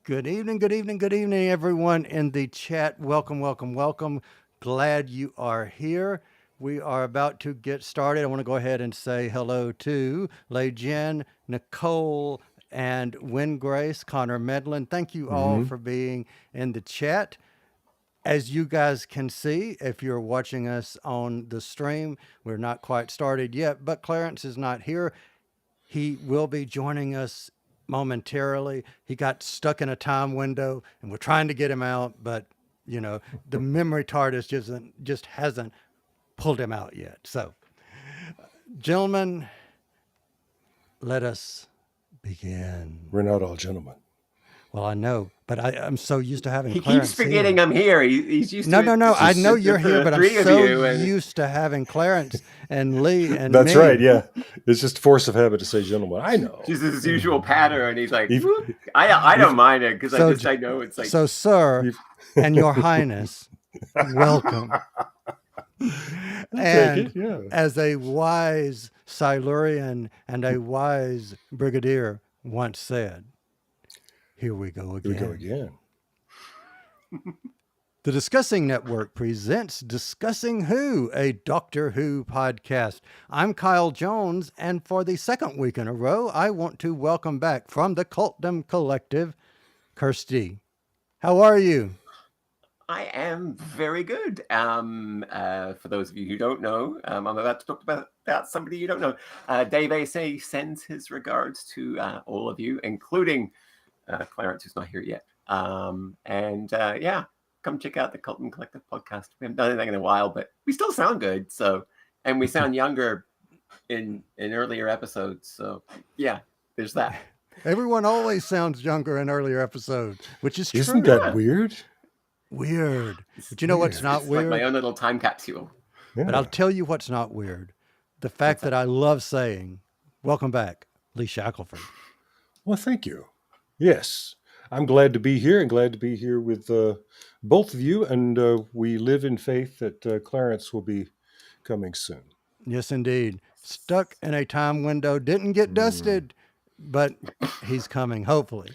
Good evening, everyone in the chat. Welcome, welcome, welcome. Glad you are here. We are about to get started. I want to go ahead and say hello to Lei Jen, Nicole, and Win Grace, Connor Medlin. Thank you all for being in the chat. As you guys can see, if you're watching us on the stream, we're not quite started yet, but Clarence is not here. He will be joining us momentarily. He got stuck in a time window and we're trying to get him out, but you know, the memory TARDIS just hasn't pulled him out yet. So, gentlemen, let us begin. We're not all gentlemen. Well, I know, but I'm so used to having He Clarence keeps forgetting here. I'm here. He's used No, to no, it. no. I know you're here, but I'm so and used to having Clarence and Lee and That's me. right. Yeah, it's just force of habit to say gentlemen. I know. just his usual pattern. He's like, If- "Whoop." I don't mind it because I know it's like. So, sir, and your highness, welcome. And take it, yeah. as a wise Silurian and a wise brigadier once said, here we go again. Here we go again. The Discussing Network presents Discussing Who, a Doctor Who podcast. I'm Kyle Jones, and for the second week in a row, I want to welcome back from the Cultdom Collective, Kirsty. How are you? I am very good. For those of you who don't know, I'm about to talk about somebody you don't know. Dave Asay sends his regards to all of you, including Clarence, who's not here yet. Yeah, come check out the Cultdom Collective podcast. We haven't done anything in a while, but we still sound good. So, and we sound younger in earlier episodes. So, yeah, there's that. Everyone always sounds younger in earlier episodes, which is true. Isn't that weird? Weird. But you know what's not It's weird? like my own little time capsule. Yeah. But I'll tell you what's not weird. The fact that I love saying, welcome back, Lee Shackelford. Well, thank you. Yes, I'm glad to be here and glad to be here with both of you. And we live in faith that Clarence will be coming soon. Yes, indeed. Stuck in a time window, didn't get dusted, but he's coming, hopefully.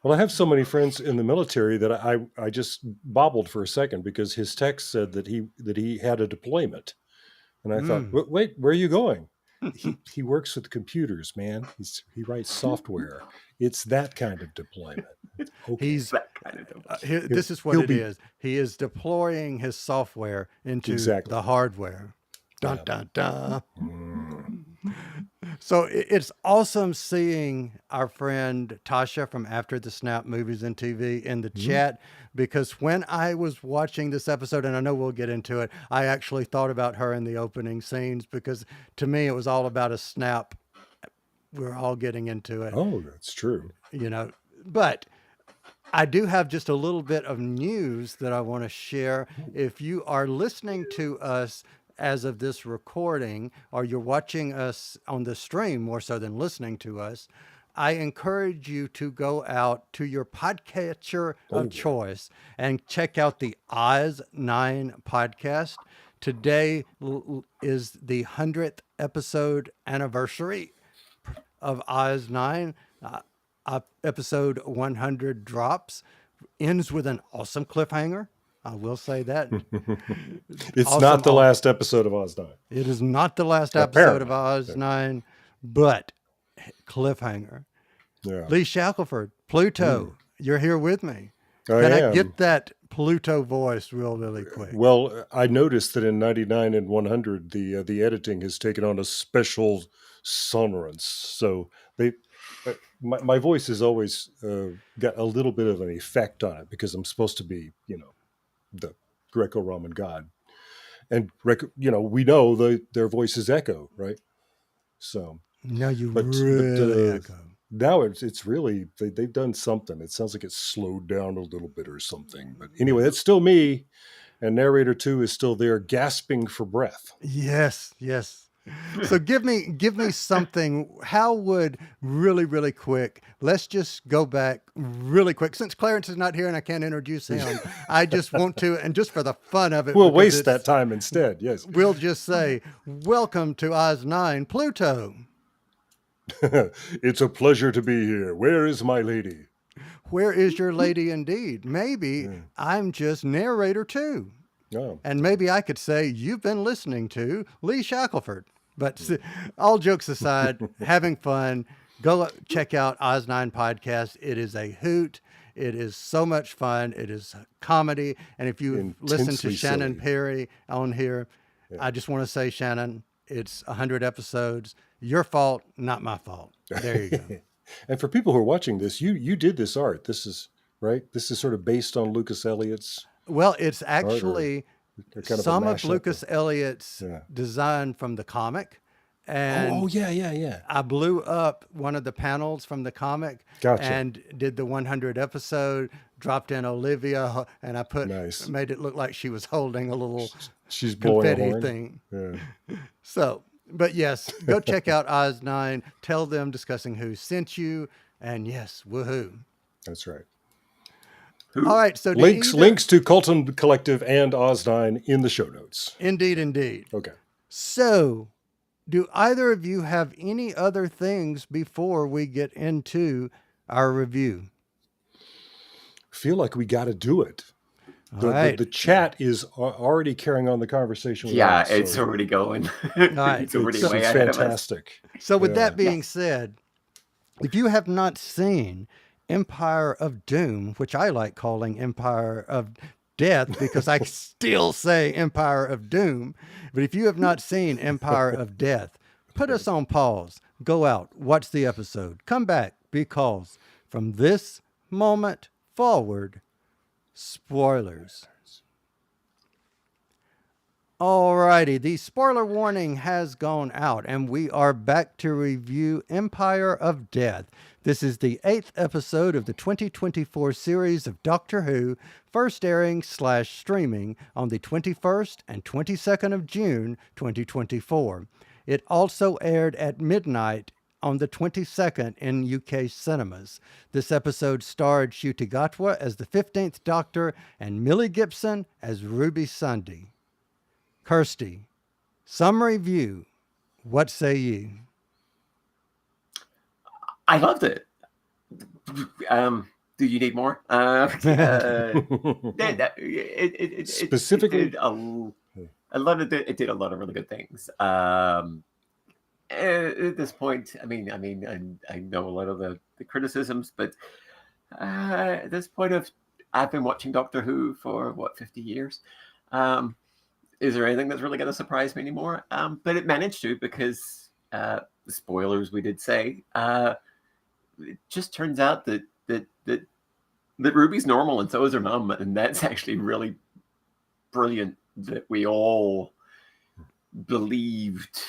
Well, I have so many friends in the military that I just bobbled for a second because his text said that he had a deployment, and I thought, wait, where are you going? he works with computers, man. He writes software. It's that kind of deployment. Okay. He's That kind of thing. this is what it is. He is deploying his software into the hardware. Dun, dun, dun. So it's awesome seeing our friend Tasha from After the Snap Movies and TV in the chat, because when I was watching this episode, and I know we'll get into it, I actually thought about her in the opening scenes, because to me it was all about a snap. We're all getting into it. Oh, that's true. You know, but I do have just a little bit of news that I want to share. If you are listening to us as of this recording, or you're watching us on the stream more so than listening to us, I encourage you to go out to your podcatcher of choice and check out the Oz 9 podcast. Today is the 100th episode anniversary of Oz 9. Episode 100 drops, ends with an awesome cliffhanger. I will say that. It's not the last episode of Oz 9. It is not the last episode of Oz 9, but cliffhanger. Yeah. Lee Shackelford, Pluto, you're here with me. I Can am. I get that Pluto voice really quick? Well, I noticed that in 99 and 100, the editing has taken on a special sonorance. So my voice has always got a little bit of an effect on it because I'm supposed to be, the Greco-Roman god, and we know their voices echo, right? So No, you really echo. now it's really they've done something. It sounds like it's slowed down a little bit or something. But anyway, it's still me, and narrator 2 is still there, gasping for breath. Yes. So give me something. How would really quick? Let's just go back really quick. Since Clarence is not here and I can't introduce him, I just want to, and just for the fun of it, we'll waste that time instead. Yes, we'll just say, "Welcome to Oz 9, Pluto." It's a pleasure to be here. Where is my lady? where is your lady indeed? Maybe I'm just narrator too. Oh, And maybe I could say, you've been listening to Lee Shackelford. But all jokes aside, having fun, go check out Oz9 Podcast. It is a hoot. It is so much fun. It is comedy. And if you listen to Intensely Shannon silly. Perry on here, I just want to say, Shannon, it's 100 episodes. Your fault, not my fault. There you go. And for people who are watching this, you did this art. This is right. This is sort of based on Lucas Elliott's Well, it's art, actually or kind some of a of mashup Lucas Elliott's Yeah. design from the comic. And Oh yeah. I blew up one of the panels from the comic Gotcha. and did the 100 episode, dropped in Olivia, and I Nice. made it look like she was holding a little She's blowing a confetti horn. thing. Yeah. So, but yes, go check out Oz9. Tell them Discussing Who sent you. And yes, woohoo. That's right. All right. So do Links either- links to Colton Collective and Oz9 in the show notes. Indeed, indeed. Okay. So, do either of you have any other things before we get into our review? Feel like we got to do it. All right. The chat is already carrying on the conversation. With Yeah, us, it's so already going. right. It's already it's way ahead of us. fantastic. So, with Yeah. that being said, if you have not seen Empire of Doom, which I like calling Empire of Death because I still say Empire of Doom, but if you have not seen Empire of Death, put us on pause, go out, watch the episode, come back, because from this moment forward, spoilers. Alrighty, the spoiler warning has gone out, and we are back to review Empire of Death. This is the 8th episode of the 2024 series of Doctor Who, first airing / streaming on the 21st and 22nd of June, 2024. It also aired at midnight on the 22nd in UK cinemas. This episode starred Ncuti Gatwa as the 15th Doctor and Millie Gibson as Ruby Sunday. Kirsty, summary view. What say ye? I loved it. Do you need more? Specifically- it did a lot of it did a lot of really good things. At this point, I know a lot of the criticisms, but at this point I've been watching Doctor Who for 50 years. Is there anything that's really going to surprise me anymore? But it managed to, because the spoilers we did say. It just turns out that Ruby's normal, and so is her mum, and that's actually really brilliant. That we all believed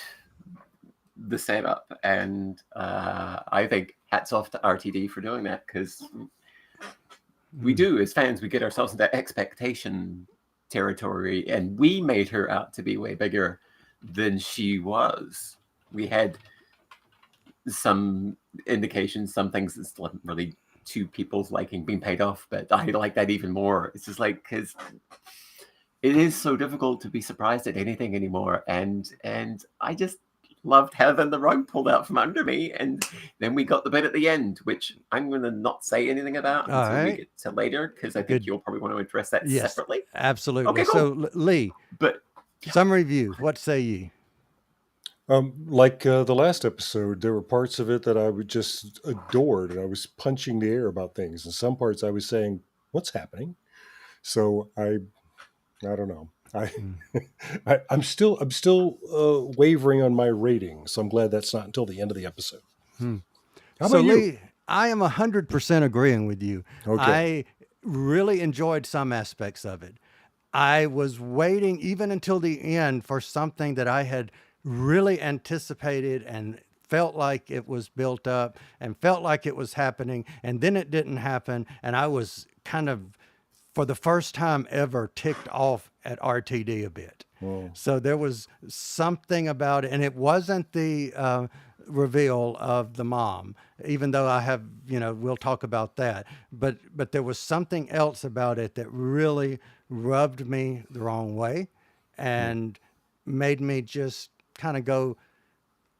the setup, and I think hats off to RTD for doing that, because we do, as fans, we get ourselves into expectation territory, and we made her out to be way bigger than she was. We had some indications, some things that still haven't really, to people's liking, been paid off, but I like that even more. It's just like, because it is so difficult to be surprised at anything anymore, and I just loved having the rug pulled out from under me. And then we got the bit at the end, which I'm going to not say anything about All until we right. get to later, because I think Good. you'll probably want to address that Yes. separately. Absolutely. Okay, So, cool. Lee, But summary view. What say ye? Like the last episode, there were parts of it that I would just adored, and I was punching the air about things. And some parts I was saying, "What's happening?" So I don't know. I'm still wavering on my rating. So I'm glad that's not until the end of the episode. How So, about you? Lee, I am 100% agreeing with you. Okay. I really enjoyed some aspects of it. I was waiting even until the end for something that I had really anticipated and felt like it was built up and felt like it was happening, and then it didn't happen, and I was kind of, for the first time ever, ticked off at RTD a bit. So there was something about it, and it wasn't the reveal of the mom, even though I have, we'll talk about that. But there was something else about it that really rubbed me the wrong way and made me just kind of go,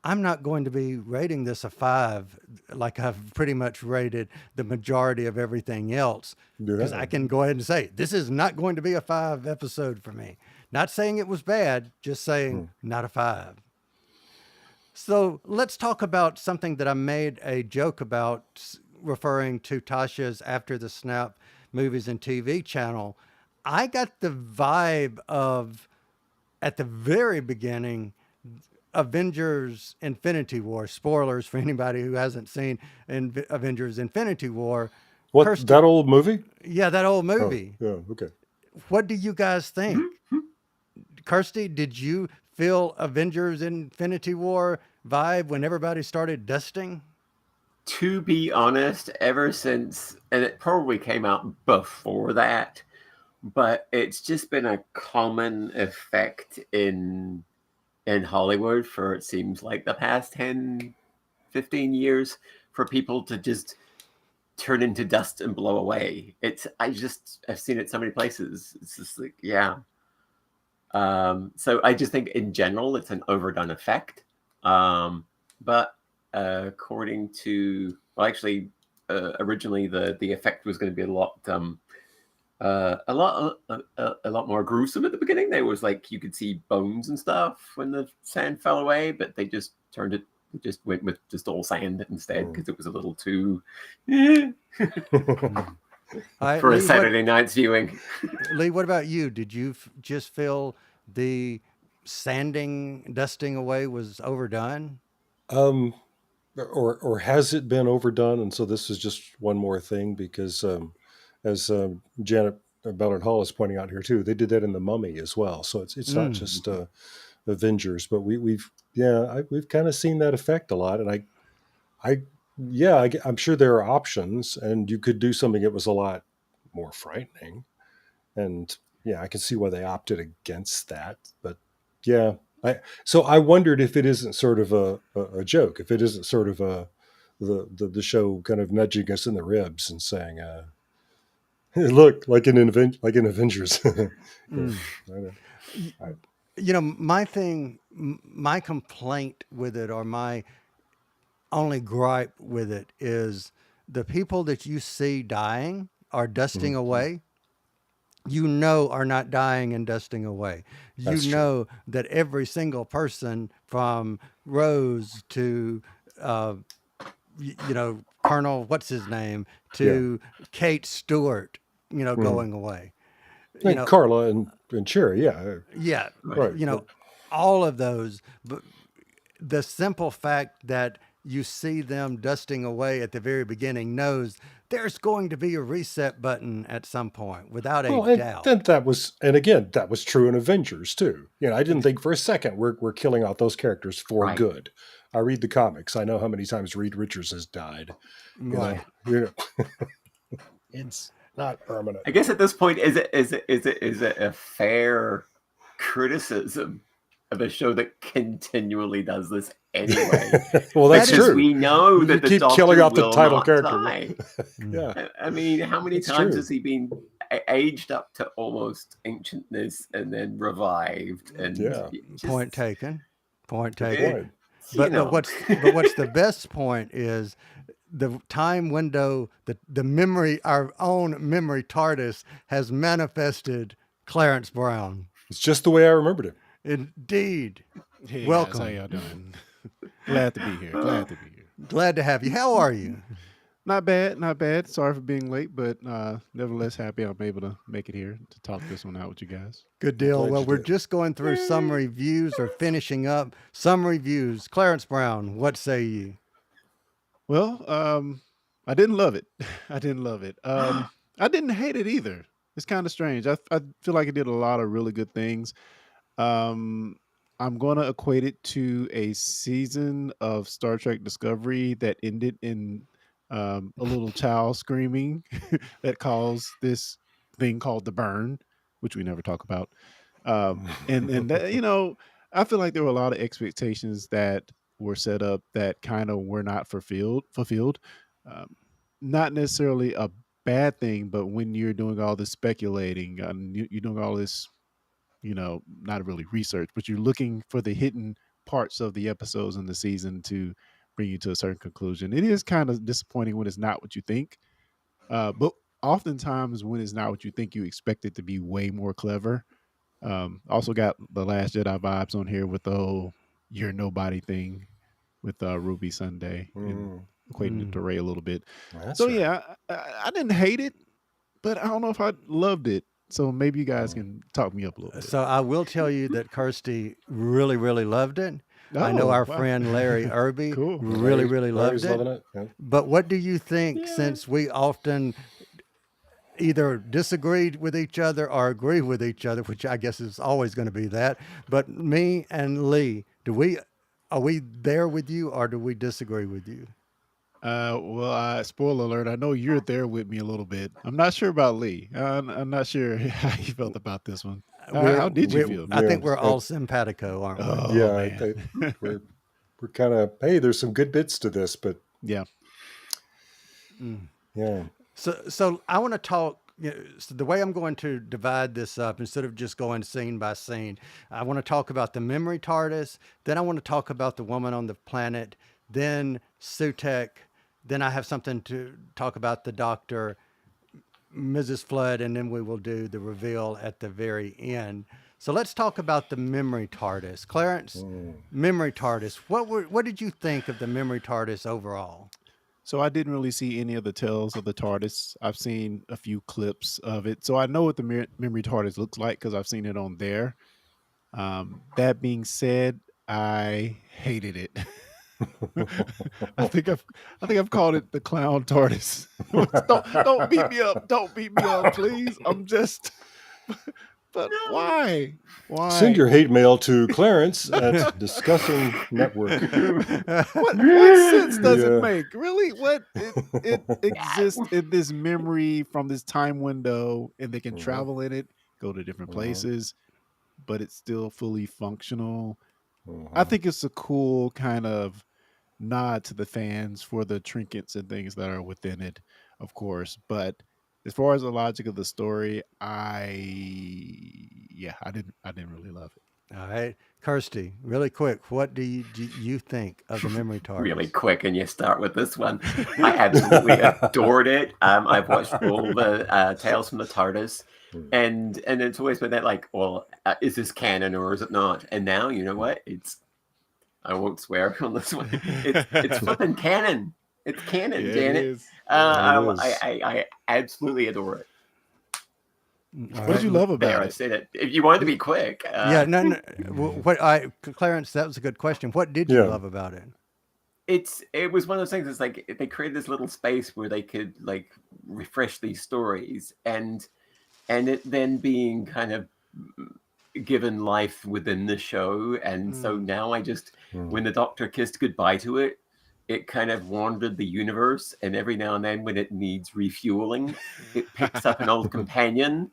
I'm not going to be rating this a 5 like I've pretty much rated the majority of everything else, because I Yeah. can go ahead and say this is not going to be a 5 episode for me. Not saying it was bad, just saying Hmm. not a 5. So let's talk about something that I made a joke about, referring to Tasha's After the Snap movies and TV channel. I got the vibe of, at the very beginning, Avengers Infinity War. Spoilers for anybody who hasn't seen Avengers Infinity War. What, Kirsty, that old movie? yeah, that old Oh, movie. yeah. Okay. What do you guys think? Kirsty, did you feel Avengers Infinity War vibe when everybody started dusting? To be honest, ever since, and it probably came out before that, but it's just been a common effect in Hollywood for, it seems like, the past 10, 15 years, for people to just turn into dust and blow away. I've seen it so many places. It's just like, yeah. So I just think in general it's an overdone effect. But according to, well, actually, originally the effect was going to be a lot more gruesome at the beginning. There was like, you could see bones and stuff when the sand fell away, but they just went with just all sand instead, because it was a little too All right, for a Lee, Saturday night's viewing. Lee, what about you? Did you just feel the sanding, dusting away was overdone? Um, or has it been overdone? And so this is just one more thing because, as Janet Ballard Hall is pointing out here too, they did that in The Mummy as well. So it's not Mm. just Avengers, but we've kind of seen that effect a lot. And I yeah, I'm sure there are options, and you could do something that was a lot more frightening. And yeah, I can see why they opted against that. But yeah, so I wondered if it isn't sort of a joke, if it isn't sort of the show kind of nudging us in the ribs and saying, "Look, like like in Avengers." Yeah, Mm. I know. I, You know, my complaint with it, or my only gripe with it, is the people that you see dying are dusting mhm, away, you know, are not dying and dusting away. You that's true. know that every single person, from Rose to, uh, you know, Colonel, what's his name, Yeah, to Kate Stewart, mhm. going away. You And know, Carla and Cherry, yeah, yeah, Right. right. you know, all of those. But the simple fact that you see them dusting away at the very beginning knows there's going to be a reset button at some point, without a Well, and doubt. then and again, that was true in Avengers too. I didn't think for a second we're killing out those characters for Right. good. I read the comics. I know how many times Reed Richards has died. You know, Right. it's not permanent. I guess at this point, is it a fair criticism of a show that continually does this anyway? Well, That that's is, Because true. we know You that the keep killing Doctor off the will title not character. die. mm, Yeah, I mean, how many it's times true. has he been aged up to almost ancientness and then revived? And Yeah, point just, taken. Point good taken. point. you But know. what's the best point is the time window, the memory, our own memory TARDIS has manifested Clarence Brown. It's just the way I remembered it. Indeed. Hey guys, how Welcome. y'all doing? Glad to be here. Glad to be here. Glad to have you. How are you? Not bad, not bad. Sorry for being late, but nevertheless happy I'm able to make it here to talk this one out with you guys. Good I'm deal. glad Well, you we're did. just going through some reviews, or finishing up some reviews. Clarence Brown, what say you? Well, I didn't love it. I didn't love it. I didn't hate it either. It's kind of strange. I feel like it did a lot of really good things. Um, I'm gonna equate it to a season of Star Trek Discovery that ended in a little child screaming that caused this thing called the burn, which we never talk about. And that, I feel like there were a lot of expectations that were set up that kind of were not fulfilled. Um, Not necessarily a bad thing, but when you're doing all this speculating and you're doing all this, not really research, but you're looking for the hidden parts of the episodes in the season to bring you to a certain conclusion. It is kind of disappointing when it's not what you think, but oftentimes when it's not what you think, you expect it to be way more clever. Also got the Last Jedi vibes on here with the whole "you're nobody" thing with Ruby Sunday and Mm, equating it to Mm. Ray a little bit. that's So right. yeah, I didn't hate it, but I don't know if I loved it. So maybe you guys Mm. can talk me up a little bit. So I will tell you that Kirsty really, really loved it. I know Oh, our wow. friend Larry Irby Cool. really, really Larry's loved it. loving it. Yeah. But what do you think, Yeah. since we often either disagreed with each other or agree with each other, which I guess is always going to be that. But me and Lee, are we there with you or do we disagree with you? Well, spoiler alert, I know you're there with me a little bit. I'm not sure about Lee. I'm not sure how you felt about this one. How did you feel? I think Yeah, we're all simpatico, aren't we? Oh, yeah, man. we're kind of, hey, there's some good bits to this, but Yeah. yeah. So I want to talk. So the way I'm going to divide this up, instead of just going scene by scene, I want to talk about the memory TARDIS. Then I want to talk about the woman on the planet. Then Sutek. Then I have something to talk about the Doctor, Mrs. Flood, and then we will do the reveal at the very end. So let's talk about the memory TARDIS. Clarence, memory TARDIS. What did you think of the memory TARDIS overall? So I didn't really see any of the tales of the TARDIS. I've seen a few clips of it. So I know what the memory TARDIS looks like because I've seen it on there. That being said, I hated it. I think I've called it the clown TARDIS. don't beat me up. Don't beat me up, please. I'm just but why? Why? Send your hate mail to Clarence at Discussing Network. What sense does Yeah. it make? Really? What it exists in this memory from this time window, and they can travel in it, go to different places, but it's still fully functional. I think it's a cool kind of nod to the fans for the trinkets and things that are within it, of course. But as far as the logic of the story, I didn't really love it. All right, Kirsty, really quick, what do you think of the memory TARDIS? Really quick, and you start with this one. I absolutely adored it. I've watched all the Tales from the TARDIS, and it's always been that like, well, is this canon or is it not? And now, you know what? I won't swear on this one. It's flipping canon. It's canon, Yeah, Janet. it is. I absolutely adore it. All What did you right. love There, about I it? said it. If you wanted to be quick, Yeah, no. Clarence, that was a good question. What did you Yeah. love about it? it was one of those things. It's like they created this little space where they could like refresh these stories, and it then being kind of given life within the show. And so now I just, when the Doctor kissed goodbye to it, it kind of wandered the universe, and every now and then when it needs refueling, it picks up an old companion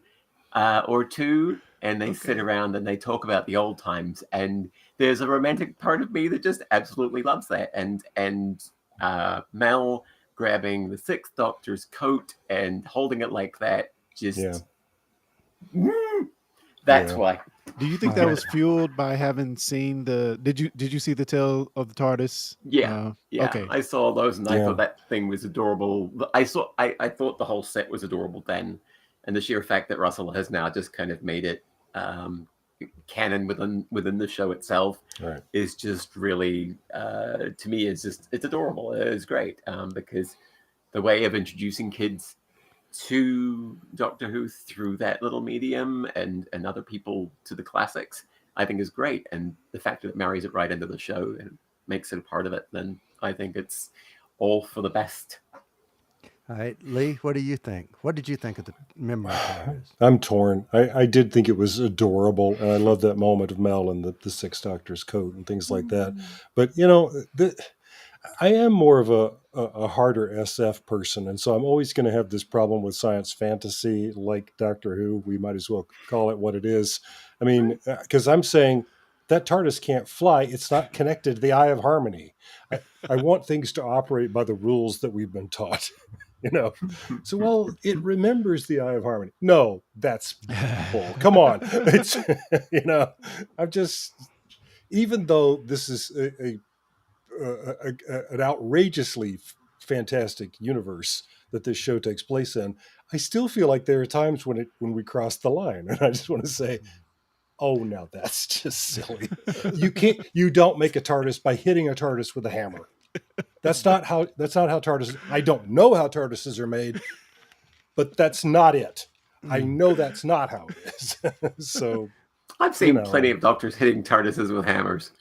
or two, and they sit around and they talk about the old times. And there's a romantic part of me that just absolutely loves that. And Mel grabbing the Sixth Doctor's coat and holding it like that, just that's Yeah. why. Do you think that was fueled by having seen the? Did you see the Tale of the TARDIS? Yeah. Okay. I saw those, and I Yeah. thought that thing was adorable. I thought the whole set was adorable then, and the sheer fact that Russell has now just kind of made it canon within the show itself Right. is just really, to me, it's adorable. It's great because the way of introducing kids to Doctor Who through that little medium and other people to the classics, I think is great. And the fact that it marries it right into the show and makes it a part of it, then I think it's all for the best. All right, Lee, what do you think? What did you think of the memory TARDIS? I'm torn. I did think it was adorable, and I love that moment of Mel and the Sixth Doctor's coat and things like that. But I am more of a harder SF person, and so I'm always going to have this problem with science fantasy, like Doctor Who. We might as well call it what it is. I mean, because I'm saying that TARDIS can't fly; it's not connected to the Eye of Harmony. I want things to operate by the rules that we've been taught. So well, it remembers the Eye of Harmony. No, that's bull. Come on, it's I'm just. even though this is an outrageously fantastic universe that this show takes place in, I still feel like there are times when we cross the line, and I just want to say, oh, now that's just silly. You don't make a TARDIS by hitting a TARDIS with a hammer. That's not how TARDIS. I don't know how TARDISes are made, but that's not it. I know that's not how it is. So I've seen plenty of doctors hitting TARDISes with hammers.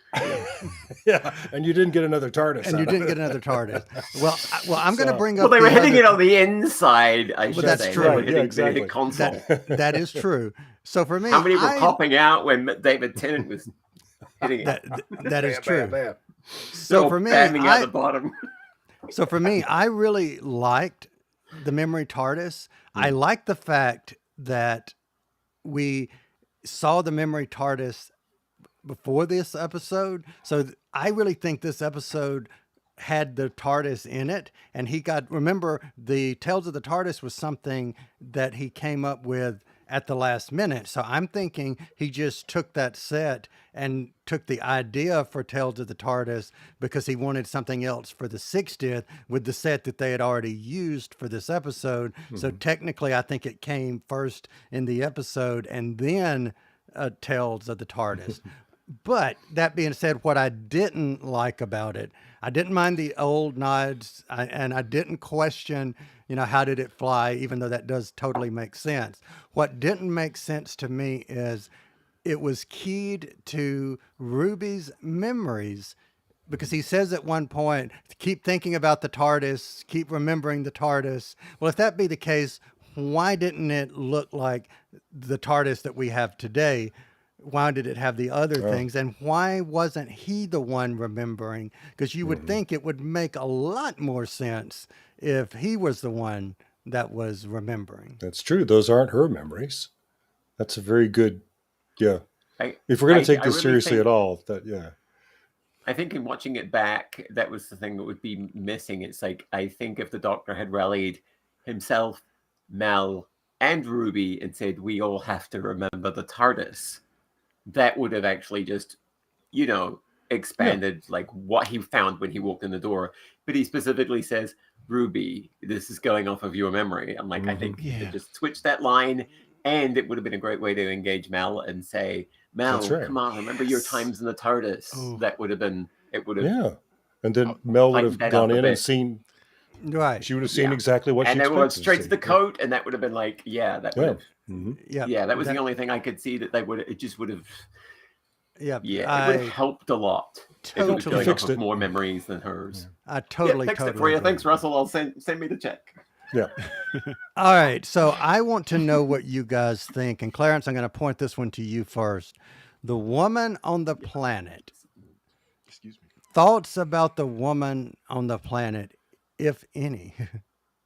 yeah, and you didn't get another TARDIS. And you didn't get another TARDIS. Well, I'm going to bring Well, up. they were hitting it on the inside. I should that's say. true. They were Right, hitting exactly. the console. That is true. So for me, How many were popping out when David Tennant was hitting it? that is true. Bam. So for me, bamming out the bottom. So for me, I really liked the memory TARDIS. I like the fact that we saw the memory TARDIS before this episode. So I really think this episode had the TARDIS in it, and remember, the Tales of the TARDIS was something that he came up with at the last minute. So I'm thinking he just took that set and took the idea for Tales of the TARDIS because he wanted something else for the 60th with the set that they had already used for this episode. So technically, I think it came first in the episode and then Tales of the TARDIS. But that being said, what I didn't like about it, I didn't mind the old nods, and I didn't question, how did it fly, even though that does totally make sense. What didn't make sense to me is it was keyed to Ruby's memories, because he says at one point, keep thinking about the TARDIS, keep remembering the TARDIS. Well, if that be the case, why didn't it look like the TARDIS that we have today? Why did it have the other things? And why wasn't he the one remembering? Because you would think it would make a lot more sense if he was the one that was remembering. That's true. Those aren't her memories. That's a very good, yeah. If we're going to take this really seriously at all, I think in watching it back, that was the thing that would be missing. It's like, I think if the Doctor had rallied himself, Mel, and Ruby and said, we all have to remember the TARDIS, that would have actually just, expanded like what he found when he walked in the door. But he specifically says, Ruby, this is going off of your memory. I'm like, I think you could just switch that line, and it would have been a great way to engage Mel and say, Mel, come on, remember your times in the TARDIS. Oh. That would have been, and then Mel would have that gone up a in and bit. seen, Right. she would have seen exactly what and she they expected went to straight see. to the coat, and that would have been like, that would have, that was the only thing I could see that they would, it just would have, it would have helped a lot. Totally if it was going fixed off of it. more memories than hers. I totally fixed it for you. agree. Thanks, Russell. I'll send me the check. Yeah. All right. So I want to know what you guys think. And Clarence, I'm going to point this one to you first. The woman on the planet. Excuse me. Thoughts about the woman on the planet, if any.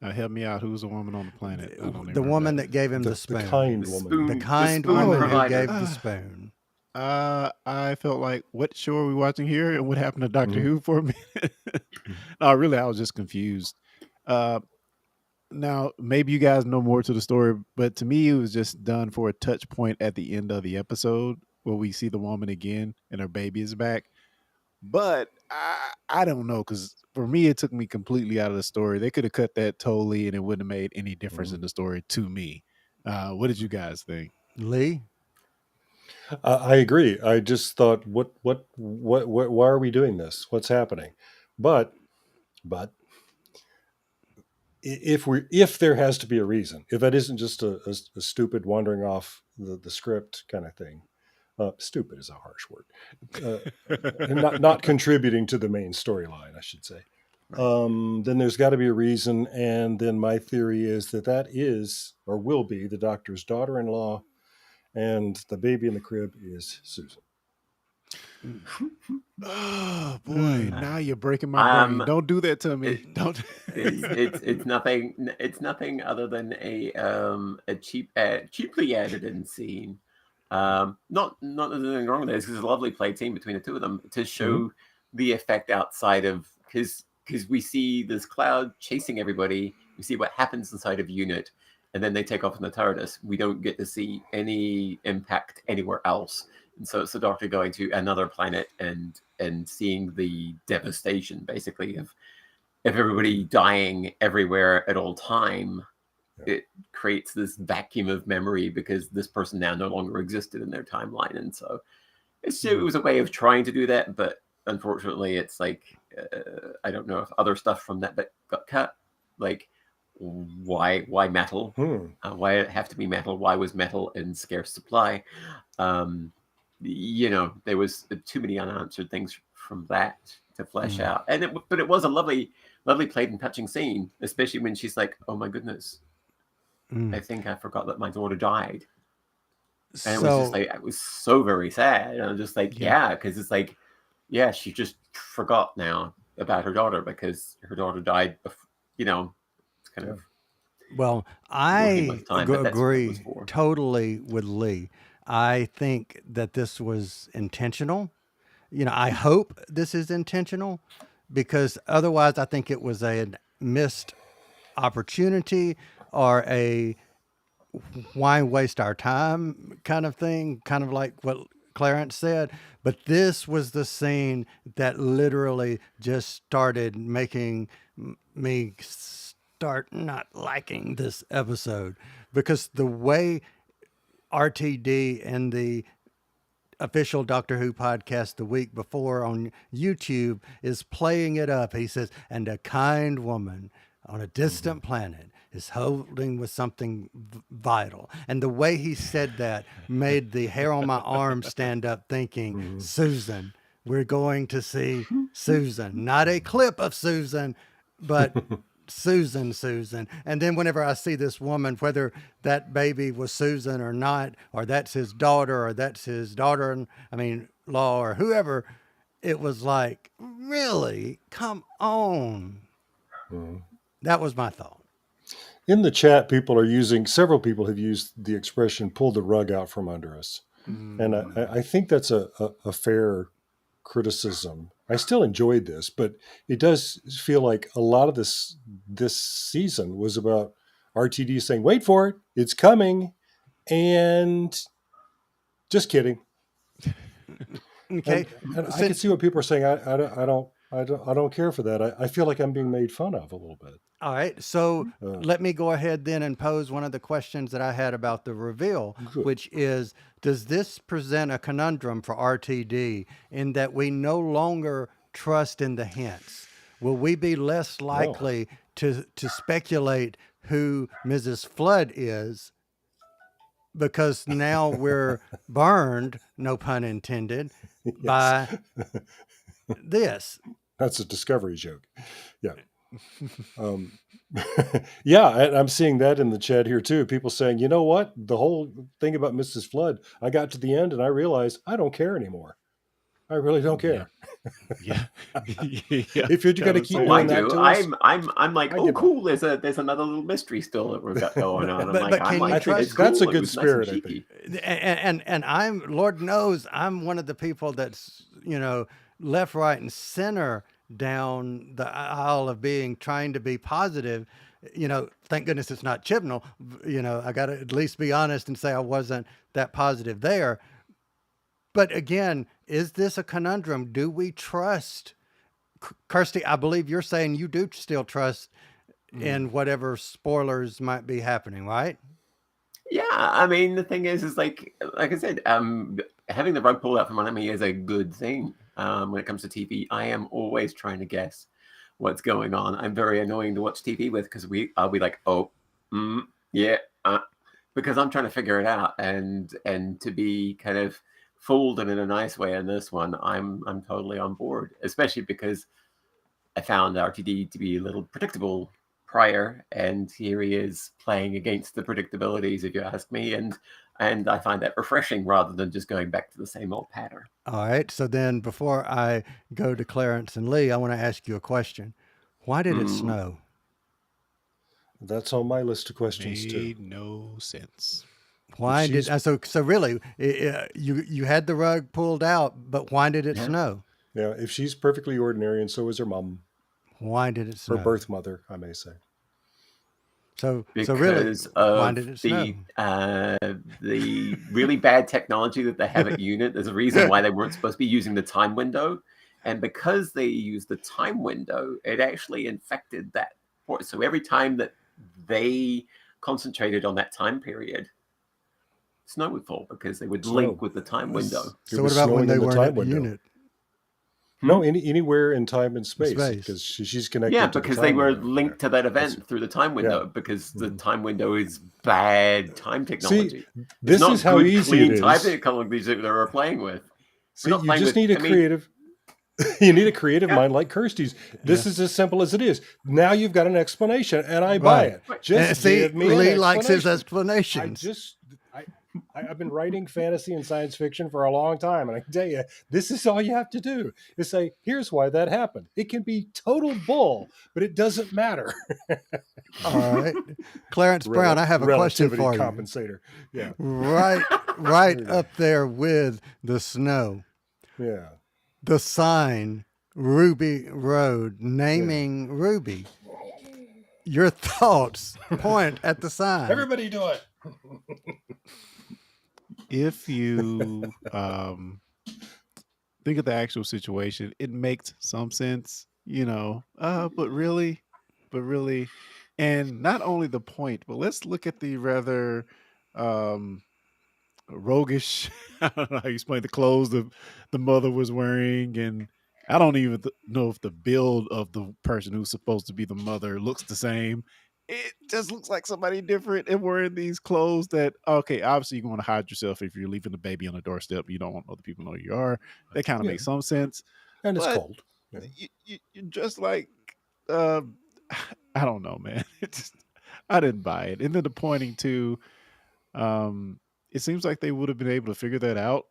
Help me out. Who's the woman on the planet? I don't even The woman remember that gave him the The spoon. kind The woman. spoon. The kind spoon woman who provider. gave the spoon. I felt like, what show are we watching here, and what happened to Doctor Who for a minute? No, really, I was just confused. Now, maybe you guys know more to the story, but to me, it was just done for a touch point at the end of the episode where we see the woman again and her baby is back. But I don't know, because for me, it took me completely out of the story. They could have cut that totally, and it wouldn't have made any difference in the story to me. What did you guys think? Lee? I agree. I just thought, what, why are we doing this? What's happening? But if there has to be a reason, if that isn't just a stupid wandering off the script kind of thing, stupid is a harsh word, and not contributing to the main storyline, I should say. Then there's got to be a reason, and then my theory is that is or will be the Doctor's daughter-in-law, and the baby in the crib is Susan. Oh boy! Now you're breaking my brain. Don't do that to me. Don't. It's nothing. It's nothing other than a cheaply added in scene. Not that there's anything wrong with this, because it's a lovely play team between the two of them to show the effect outside of, because we see this cloud chasing everybody. We see what happens inside of Unit, and then they take off in the TARDIS. We don't get to see any impact anywhere else. And so it's the Doctor going to another planet and seeing the devastation, basically, of everybody dying everywhere at all time. It creates this vacuum of memory because this person now no longer existed in their timeline. And so it was a way of trying to do that, but unfortunately it's like, I don't know if other stuff from that bit got cut. Like, why metal? Why did it have to be metal? Why was metal in scarce supply? There was too many unanswered things from that to flesh out. But it was a lovely played and touching scene, especially when she's like, "Oh my goodness, I think I forgot that my daughter died." And it was just like, it was so very sad. And I'm just like, because it's like, she just forgot now about her daughter because her daughter died. It's kind of. Well, I agree totally with Lee. I think that this was intentional. I hope this is intentional, because otherwise I think it was a missed opportunity or a why waste our time kind of thing, kind of like what Clarence said. But this was the scene that literally just started making me start not liking this episode, because the way RTD and the official Doctor Who podcast the week before on YouTube is playing it up. He says, and a kind woman on a distant planet is holding with something vital. And the way he said that made the hair on my arm stand up, thinking, Susan, we're going to see Susan, not a clip of Susan, but Susan. And then whenever I see this woman, whether that baby was Susan or not, or that's his daughter, or that's his daughter-in-law, or whoever, it was like, really? Come on. That was my thought. In the chat, several people have used the expression "pull the rug out from under us." And I think that's a fair criticism. I still enjoyed this, but it does feel like a lot of this season was about RTD saying, "Wait for it, it's coming," and just kidding. Okay, and I can see what people are saying. I don't care for that. I feel like I'm being made fun of a little bit. All right, so let me go ahead then and pose one of the questions that I had about the reveal, which is, does this present a conundrum for RTD in that we no longer trust in the hints? Will we be less likely to speculate who Mrs. Flood is, because now we're burned, no pun intended, by this? That's a Discovery joke. Yeah. Yeah, I'm seeing that in the chat here too. People saying, you know what? The whole thing about Mrs. Flood, I got to the end and I realized I don't care anymore. I really don't care. Yeah. If you're going to keep doing that to us, I'm like, oh, cool. There's another little mystery still that we've got going on. I think that's a good spirit. I think. And I'm, Lord knows, I'm one of the people that's, left, right, and center down the aisle of trying to be positive. Thank goodness it's not Chibnall. I got to at least be honest and say I wasn't that positive there. But again, is this a conundrum? Do we trust? Kirsty, I believe you're saying you do still trust in whatever spoilers might be happening, right? Yeah, I mean, the thing is like I said, having the rug pulled out from under me is a good thing. When it comes to TV, I am always trying to guess what's going on. I'm very annoying to watch TV with, because I'll be like, because I'm trying to figure it out, and to be kind of fooled in a nice way in this one, I'm totally on board, especially because I found RTD to be a little predictable prior, and here he is playing against the predictabilities, if you ask me, and I find that refreshing rather than just going back to the same old pattern. All right, so then before I go to Clarence and Lee, I want to ask you a question. Why did it snow? That's on my list of questions too. Made no sense. Why did so really you had the rug pulled out, but why did it snow? Yeah, if she's perfectly ordinary and so is her mom. Why did it snow? Her birth mother, I may say. So really, because why of did it snow? the really bad technology that they have at UNIT. There's a reason why they weren't supposed to be using the time window, and because they used the time window, it actually infected that port. So every time that they concentrated on that time period, snow would fall because they would link Snow. with the time window. It So what was about when snowing they in the weren't at time the window. unit? No, anywhere in time and space, Space. because she's connected. Yeah, to because the they time were window. linked to that event That's- through the time window because the Mhm. time window is bad time technology. See, It's this not is how good, easy clean it time is. technology that we're playing with. See, not you playing just with- need a I mean- creative. You need a creative Yeah. mind like Kirsty's. This is as simple as it is. Now you've got an explanation, and I Right. buy it. Right. Just See, give me Lee an likes his explanation. explanations. I've been writing fantasy and science fiction for a long time, and I can tell you, this is all you have to do is say, "Here's why that happened." It can be total bull, but it doesn't matter. All right, Clarence Brown, I have a question Relativity for you. compensator. Yeah, Right up there with the snow, yeah. the sign Ruby Road, naming Ruby. Your thoughts point at the sign. Everybody do it. If you think of the actual situation, it makes some sense, but really, and not only the point, but let's look at the rather roguish, I don't know how you explain the clothes the mother was wearing, and I don't even know if the build of the person who's supposed to be the mother looks the same. It just looks like somebody different and wearing these clothes that, okay, obviously you're going to hide yourself if you're leaving the baby on the doorstep. You don't want other people to know who you are. That kind of Yeah. makes some sense. And it's But cold. Yeah. You're just like, I don't know, man. I didn't buy it. And then the pointing to, it seems like they would have been able to figure that out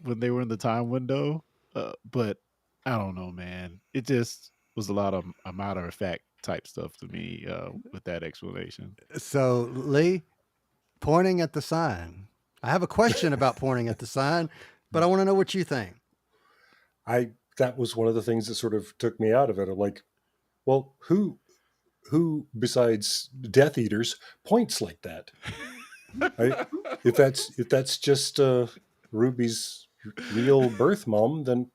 when they were in the time window. But I don't know, man. It just was a lot of a matter of fact type stuff to me with that explanation. So, Lee, pointing at the sign. I have a question about pointing at the sign, but I want to know what you think. That was one of the things that sort of took me out of it. I'm like, well, who besides Death Eaters points like that? If that's just Ruby's real birth mom, then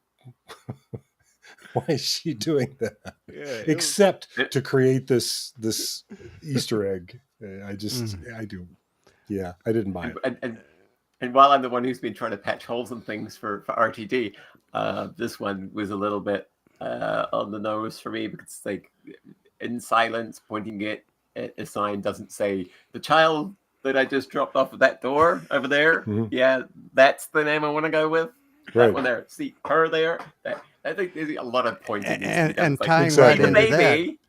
why is she doing that? Yeah, Except to create this Easter egg. I do. Yeah, I didn't buy it. And while I'm the one who's been trying to patch holes and things for RTD, this one was a little bit on the nose for me because it's like in silence, pointing it at a sign doesn't say the child that I just dropped off at that door over there. Mhm. Yeah, that's the name I want to go with. Right. That one there. See her there. I think there's a lot of pointing. And like, tying Exactly. right the into that. baby.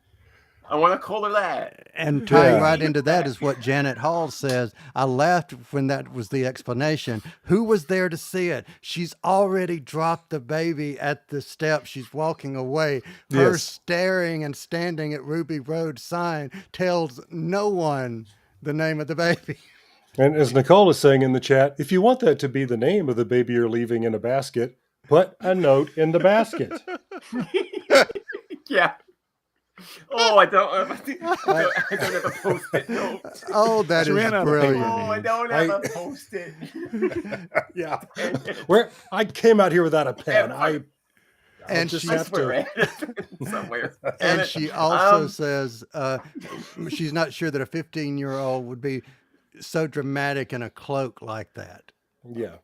I want to call her that. And tying Yeah. right into that is what Janet Hall says. I laughed when that was the explanation. Who was there to see it? She's already dropped the baby at the steps. She's walking away. Her Yes. staring and standing at Ruby Road sign tells no one the name of the baby. And as Nicole is saying in the chat, if you want that to be the name of the baby you're leaving in a basket, put a note in the basket. Yeah. Oh, I don't have a post-it note. Oh, that She is ran out of paper. brilliant. Oh, I don't have a post-it. Yeah. Where I came out here without a pen. And just she- I have swear to. I had it somewhere. Damn And it. she also Um, says she's not sure that a 15-year-old would be so dramatic in a cloak like that. Yeah.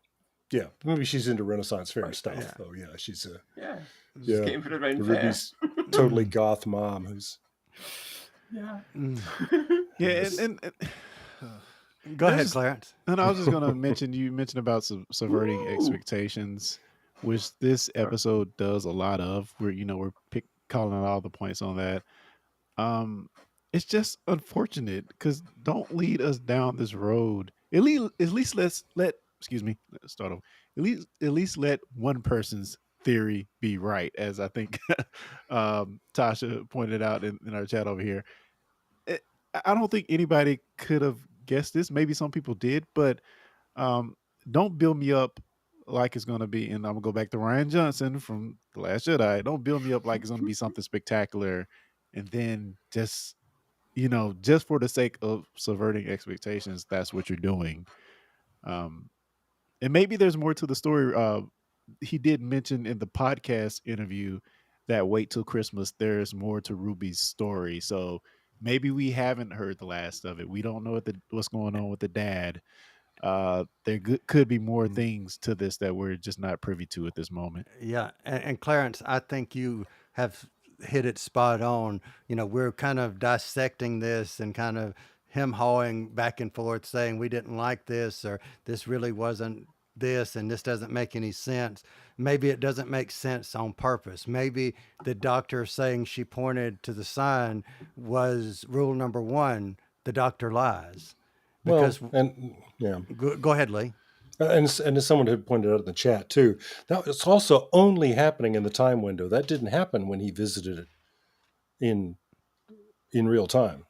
Yeah. Maybe she's into Renaissance fair stuff. Yeah. Oh yeah. She's Yeah. Yeah. Just came for the rain the fair. Ruby's totally goth mom who's Yeah. Yeah, and Go ahead, There's- Clarence. And I was just gonna mention you mentioned about subverting Ooh. expectations, which this episode does a lot of. We're calling out all the points on that. It's just unfortunate because don't lead us down this road. At least let's start over. At least let one person's theory be right, as I think Tasha pointed out in our chat over here. I don't think anybody could have guessed this. Maybe some people did, but don't build me up like it's going to be. And I'm going to go back to Ryan Johnson from The Last Jedi. Don't build me up like it's going to be something spectacular and then just just for the sake of subverting expectations, that's what you're doing. Um, and maybe there's more to the story. He did mention in the podcast interview that wait till Christmas, there's more to Ruby's story. So maybe we haven't heard the last of it. We don't know what's going on with the dad. There could be more Mm. things to this that we're just not privy to at this moment. Yeah, and Clarence, I think you have hit it spot on. We're kind of dissecting this and kind of him hawing back and forth, saying we didn't like this or this really wasn't this and this doesn't make any sense. Maybe it doesn't make sense on purpose. Maybe the doctor saying she pointed to the sign was rule number one. The doctor lies. Well, Because and yeah, go ahead, Lee. and as someone had pointed out in the chat too, that was also only happening in the time window. That didn't happen when he visited it in real time.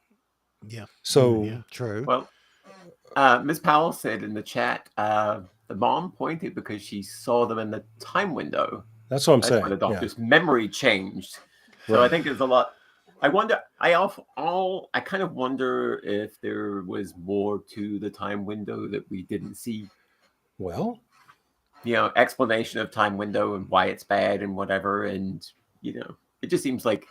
Yeah. So Yeah. True. Well, Ms. Powell said in the chat, the mom pointed because she saw them in the time window. that's what I'm That's saying. why the Yeah. doctor's memory changed. So I Right. think there's a lot. I wonder. I kind of wonder if there was more to the time window that we didn't see. Well, Explanation of time window and why it's bad and whatever. And it just seems like,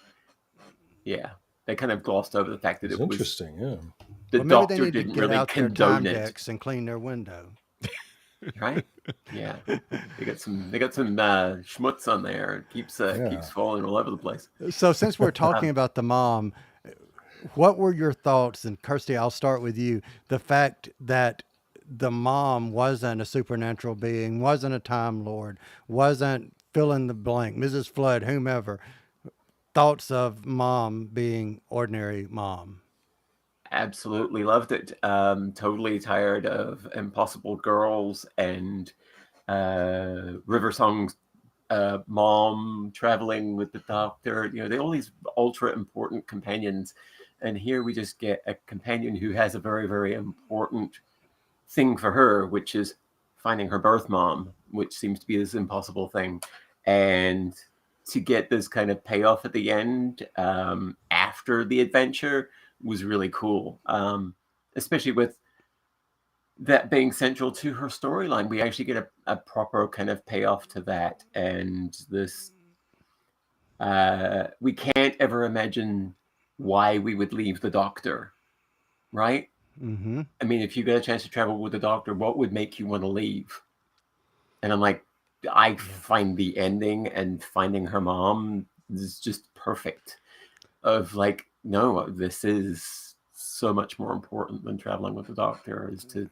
they kind of glossed over the fact that it's it was interesting. Yeah. the Well, maybe they doctor need to didn't get really out their time condone it, decks and clean their window. right? Yeah, they got some schmutz on there. It keeps Yeah. falling all over the place. So since we're talking about the mom, what were your thoughts? And Kirsty, I'll start with you. The fact that the mom wasn't a supernatural being, wasn't a time lord, wasn't fill in the blank, Mrs. Flood, whomever. Thoughts of mom being ordinary mom. Absolutely loved it. Totally tired of Impossible Girls and River Song's mom traveling with the doctor. They all these ultra important companions, and here we just get a companion who has a very, very important thing for her, which is finding her birth mom, which seems to be this impossible thing, and to get this kind of payoff at the end after the adventure was really cool, especially with that being central to her storyline. We actually get a proper kind of payoff to that, and this we can't ever imagine why we would leave the doctor, right? Mm-hmm. I mean, if you got a chance to travel with the doctor, what would make you want to leave? And I'm like, I find the ending and finding her mom is just perfect. Of like, no, this is so much more important than traveling with the doctor, is to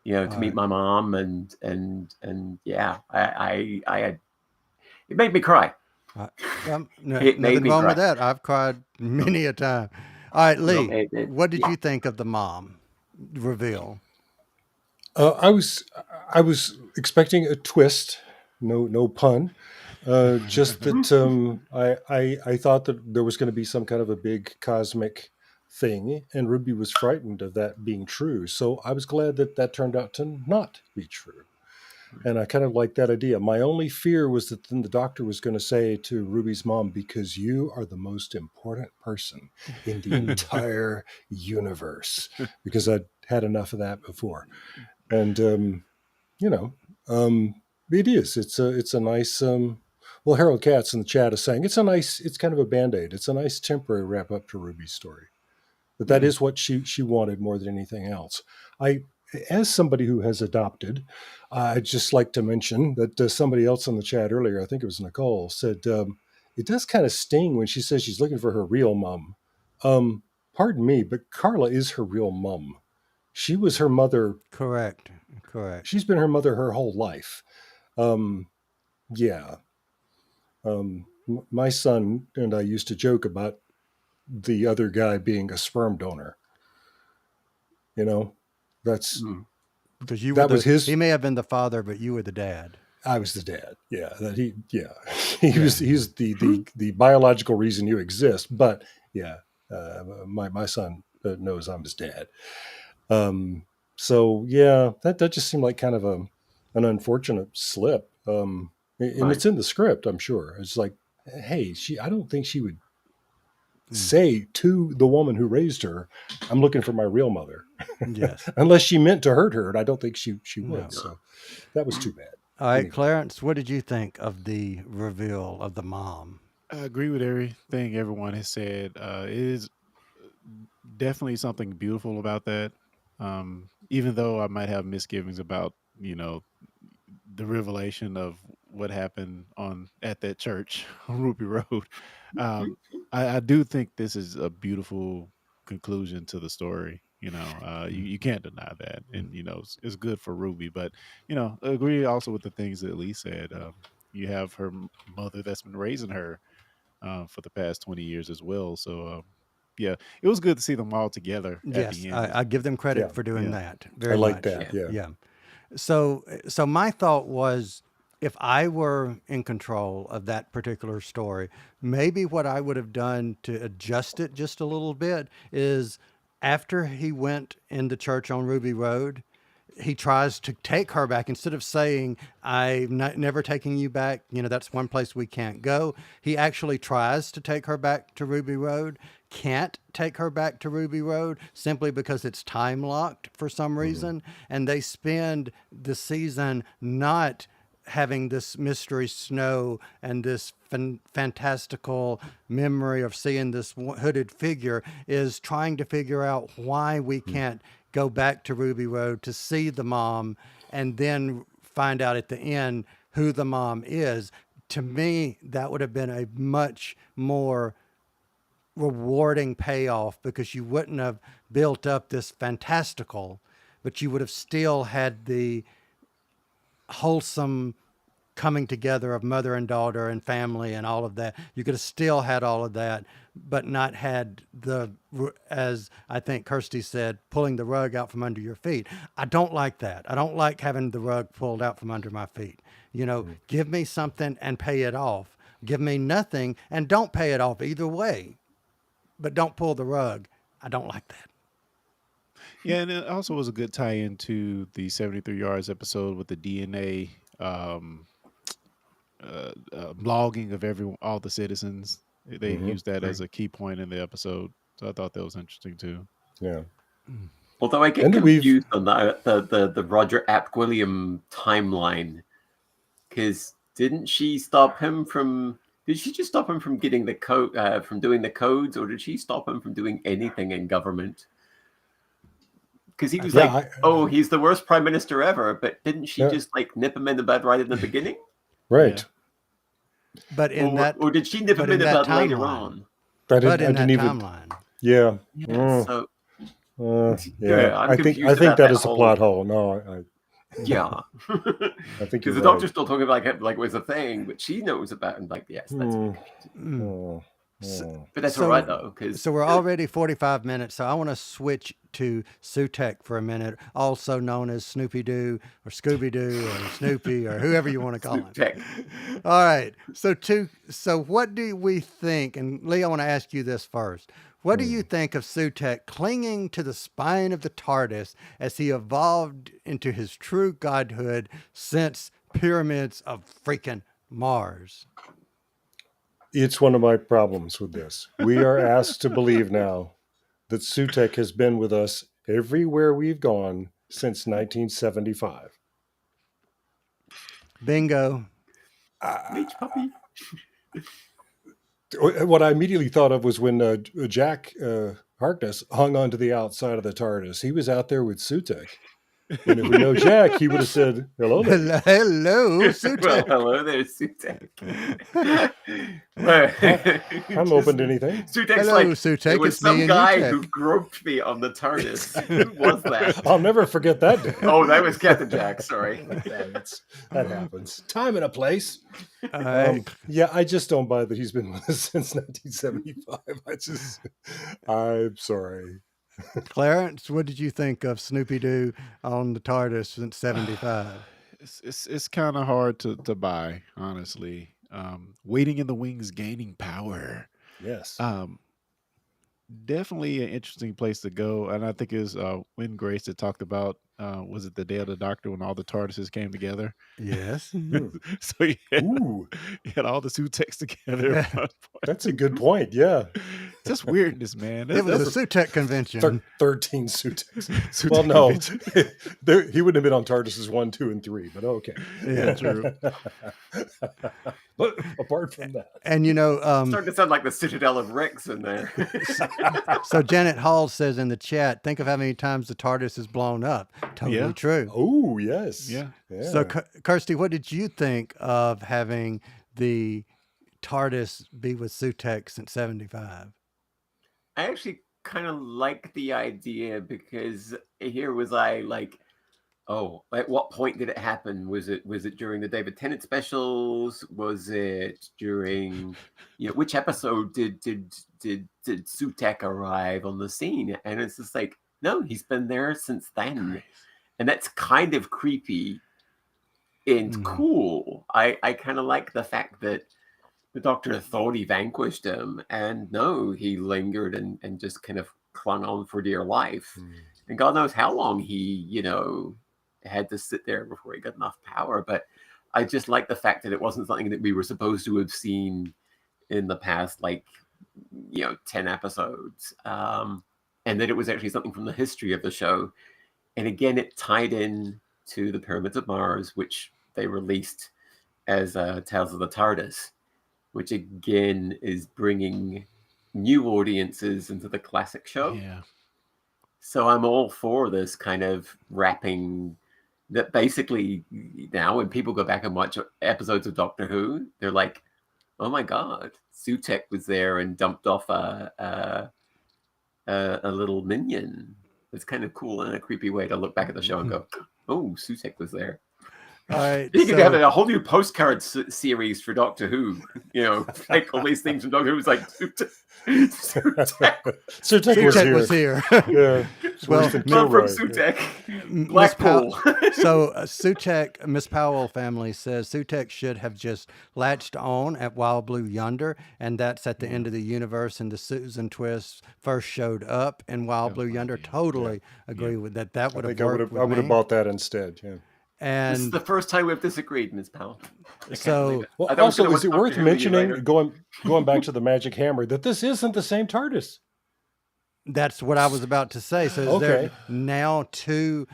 meet my mom and yeah, I had, it made me cry. No, It made nothing me wrong cry. with that. I've cried many a time. All right, Lee, what did yeah. you think of the mom reveal? I was expecting a twist. No pun. Just that I thought that there was going to be some kind of a big cosmic thing, and Ruby was frightened of that being true. So I was glad that that turned out to not be true. And I kind of like that idea. My only fear was that then the doctor was going to say to Ruby's mom, because you are the most important person in the entire universe, because I'd had enough of that before. And, it is. It's a nice, well, Harold Katz in the chat is saying it's kind of a Band-Aid. It's a nice temporary wrap up to Ruby's story. But that is what she wanted more than anything else. As somebody who has adopted, I'd just like to mention that somebody else in the chat earlier, I think it was Nicole, said it does kind of sting when she says she's looking for her real mom. Pardon me, but Carla is her real mom. She was her mother. Correct. She's been her mother her whole life. My son and I used to joke about the other guy being a sperm donor. That's because was his. He may have been the father, but you were the dad. I was the dad. Yeah, he's the biological reason you exist. But yeah, my son knows I'm his dad. So yeah, that just seemed like kind of an unfortunate slip. And it's in the script, I'm sure. It's like, hey, I don't think she would say to the woman who raised her, "I'm looking for my real mother," Yes. unless she meant to hurt her, and I don't think she No. would. So that was too bad. All right, Anyway. Clarence, what did you think of the reveal of the mom? I agree with everything everyone has said. It is definitely something beautiful about that. Even though I might have misgivings about, the revelation of what happened at that church on Ruby Road. I do think this is a beautiful conclusion to the story. You can't deny that, and it's good for Ruby. But agree also with the things that Lee said. You have her mother that's been raising her for the past 20 years as well. So yeah, it was good to see them all together at Yes, the end. I give them credit Yeah. for doing Yeah. that I very like much. that. Yeah. Yeah. So my thought was, if I were in control of that particular story, maybe what I would have done to adjust it just a little bit is, after he went in the church on Ruby Road, he tries to take her back. Instead of saying, I'm never taking you back, that's one place we can't go. He actually tries to take her back to Ruby Road, can't take her back to Ruby Road simply because it's time locked for some reason. And they spend the season not having this mystery snow and this fantastical memory of seeing this hooded figure, is trying to figure out why we can't go back to Ruby Road to see the mom and then find out at the end who the mom is. To me, that would have been a much more rewarding payoff, because you wouldn't have built up this fantastical, but you would have still had the wholesome coming together of mother and daughter and family and all of that. You could have still had all of that, but not had as I think Kirsty said, pulling the rug out from under your feet. I don't like that. I don't like having the rug pulled out from under my feet. Give me something and pay it off. Give me nothing and don't pay it off either way, but don't pull the rug. I don't like that. Yeah, and it also was a good tie-in to the 73 Yards episode with the DNA blogging of all the citizens. They used that as a key point in the episode, so I thought that was interesting too. Yeah. Although I get And confused on the Roger Ap William timeline, because didn't she stop him from? Did she just stop him from getting the code, from doing the codes, or did she stop him from doing anything in government? Because he was oh, he's the worst prime minister ever. But didn't she just nip him in the bud right in the beginning? Right. Yeah. But or did she nip him in the bud later on? I in that didn't even. timeline. Yeah. Yeah, so yeah. I'm I think confused that about is a plot hole. No, yeah. I think Because the doctor's still talking about it like it was a thing, but she knows about it. Like, yes, that's but that's all right though. So we're already 45 minutes. So I want to switch to Sutek for a minute, also known as Snoopy Doo or Scooby Doo or Snoopy or whoever you want to call him. All right. So what do we think? And Lee, I want to ask you this first. What do you think of Sutek clinging to the spine of the TARDIS as he evolved into his true godhood since Pyramids of freaking Mars? It's one of my problems with this. We are asked to believe now that Sutek has been with us everywhere we've gone since 1975. Bingo. Beach puppy. What I immediately thought of was when Jack Harkness hung onto the outside of the TARDIS. He was out there with Sutek. And if we know Jack, he would have said, hello there. Hello, Sutek. Well, hello there, Sutek. I'm open to anything. Sutek's Hello, like, Sutek, it was it's me some and guy Utek. who groped me on the TARDIS. Who was that? I'll never forget that day. Oh, that was Captain Jack, sorry. That happens. Time and a place. All right. Yeah, I just don't buy that he's been with us since 1975. I'm sorry. Clarence, what did you think of Snoopy Doo on the TARDIS since 75? It's kind of hard to buy, honestly. Waiting in the wings, gaining power. Yes. Definitely an interesting place to go, and I think is when Grace had talked about was it the Day of the Doctor when all the TARDISes came together? Yes. So Ooh, he had all the Sutecs together. at one point. that's a good point. Yeah. Just weirdness, man. It was a That's Sutek convention. 13 Sutecs. Sutek Well, no, convention. he wouldn't have been on TARDISes 1, 2, and 3, but okay. Yeah. True. But apart from that, And Starting to sound like the Citadel of Rex in there. so Janet Hall says in the chat, think of how many times the TARDIS is blown up. Totally Yeah. true. oh yes, Yeah. So, Kirsty, what did you think of having the TARDIS be with Sutek since 75? I actually kind of like the idea because here was I like, oh, at what point did it happen? Was it during the David Tennant specials? Was it during which episode did Sutek arrive on the scene? And it's just like, no, he's been there since then. And that's kind of creepy and cool. I kind of like the fact that the Doctor thought he vanquished him, and no, he lingered and just kind of clung on for dear life. And God knows how long he, had to sit there before he got enough power. But I just like the fact that it wasn't something that we were supposed to have seen in the past, 10 episodes. And that it was actually something from the history of the show. And again, it tied in to the Pyramids of Mars, which they released as Tales of the TARDIS, which again is bringing new audiences into the classic show. Yeah. So I'm all for this kind of wrapping that basically now when people go back and watch episodes of Doctor Who, they're like, oh my God, Sutek was there and dumped off a little minion. It's kind of cool and a creepy way to look back at the show and go, oh, Sutek was there. All right. You could have a whole new postcard series for Doctor Who. Like all these things from Doctor Who was like Sutek Sutek was here. Yeah, it's Well, worse than from Kilroy. Sutek. Miss Blackpool. So Sutek, Miss Powell family says Sutek should have just latched on at Wild Blue Yonder, and that's at the end of the universe. And the Susan Twist first showed up in Wild Blue Yonder. Totally agree with that. That I would have think I worked. would have bought that instead. Yeah. This is And the first time we've disagreed, Ms. Powell. I can't So- believe it. Well, I thought we also, could've is it watched worth Doctor Who a year mentioning later. going back to the Magic Hammer that this isn't the same TARDIS? that's what I was about to say. So is there Okay. now two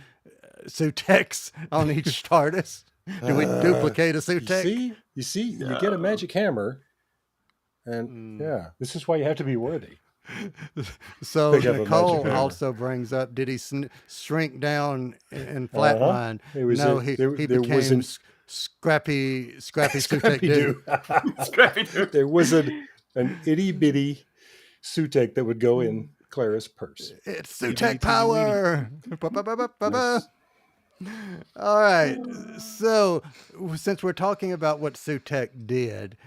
Suteks on each TARDIS? Do we duplicate a Sutek? You see, you get a Magic Hammer, and yeah, this is why you have to be worthy. So They have a Nicole magic hammer. also brings up: did he shrink down and flatline? It was No, a- he there became wasn't- scrappy Sutek dude. Scrappy-Doo. Scrappy-Doo. There was an itty bitty Sutek that would go in Clara's purse. It's Sutek power. Ba-ba-ba-ba-ba-ba. All right. So since we're talking about what Sutek did,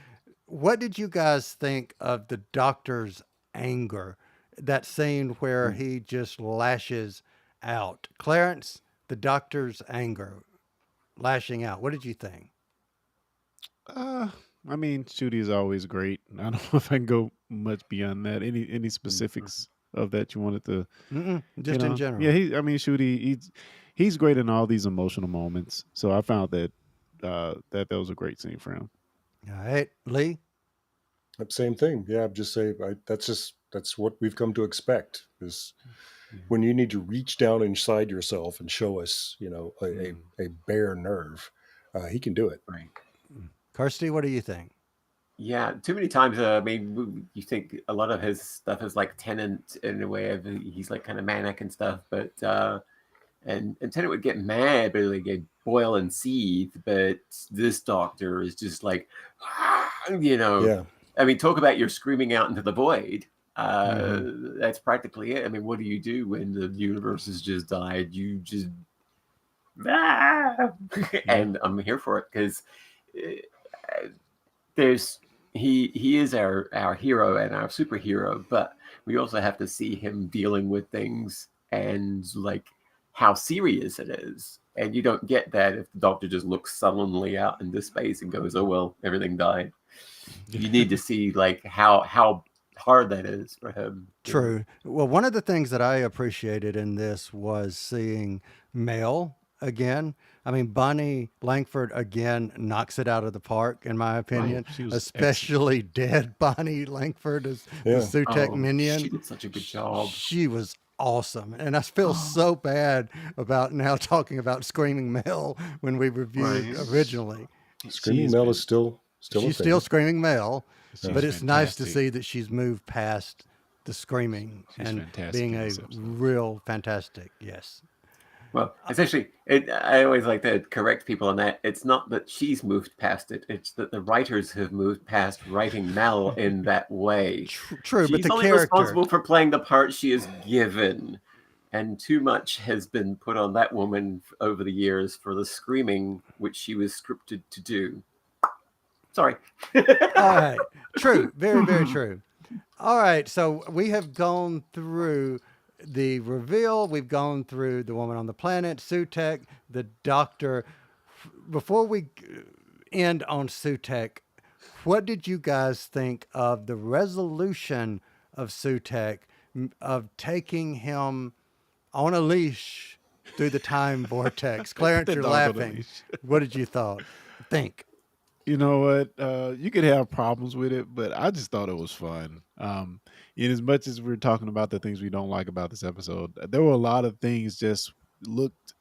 what did you guys think of the Doctor's anger? That scene where he just lashes out. Clarence, the Doctor's anger, lashing out. What did you think? I mean, Shooty is always great. I don't know if I can go much beyond that. Any specifics of that you wanted to Just in general. Yeah, Shooty, he's great in all these emotional moments. So I found that that was a great scene for him. All right. Lee? Same thing. Yeah, I'm just saying that's what we've come to expect is when you need to reach down inside yourself and show us, a bare nerve. He can do it. Right. Kirsty, what do you think? Yeah, too many times. You think a lot of his stuff is like Tennant in a way of he's like kind of manic and stuff, but and Tennant would get mad, but like get boil and seethe. But this Doctor is just like, Yeah. I mean, talk about you're screaming out into the void. That's practically it. I mean, what do you do when the universe has just died? You just and I'm here for it because he is our hero and our superhero, but we also have to see him dealing with things and like how serious it is. And you don't get that if the Doctor just looks sullenly out into space and goes, "Oh well, everything died." You need to see like how hard that is for him. True. Well, one of the things that I appreciated in this was seeing Mel again. I mean, Bonnie Langford again knocks it out of the park, in my opinion. She was excellent. Especially dead Bonnie Langford as the Yeah. Sutek Oh, minion. she did such a good job. She was awesome, and I feel so bad about now talking about Screaming Mel when we reviewed Right. originally. Screaming She's Mel been- is still a She's thing. still Screaming Mel, she's but it's nice to fantastic. see that she's moved past the screaming She's and fantastic being in a this episode. real fantastic. Yes. Well, essentially, I always like to correct people on that. It's not that she's moved past it; it's that the writers have moved past writing Mel in that way. True, but She's the only character. responsible for playing the part she is given, and too much has been put on that woman over the years for the screaming which she was scripted to do. Sorry. All right. True. Very, very true. All right. So we have gone through the reveal. We've gone through the woman on the planet, Sutek, the doctor. Before we end on Sutek, what did you guys think of the resolution of Sutek, of taking him on a leash through the time vortex? Clarence, The you're dog on a laughing. leash. What did you think? You know what? You could have problems with it, but I just thought it was fun. In as much as we're talking about the things we don't like about this episode, there were a lot of things just looked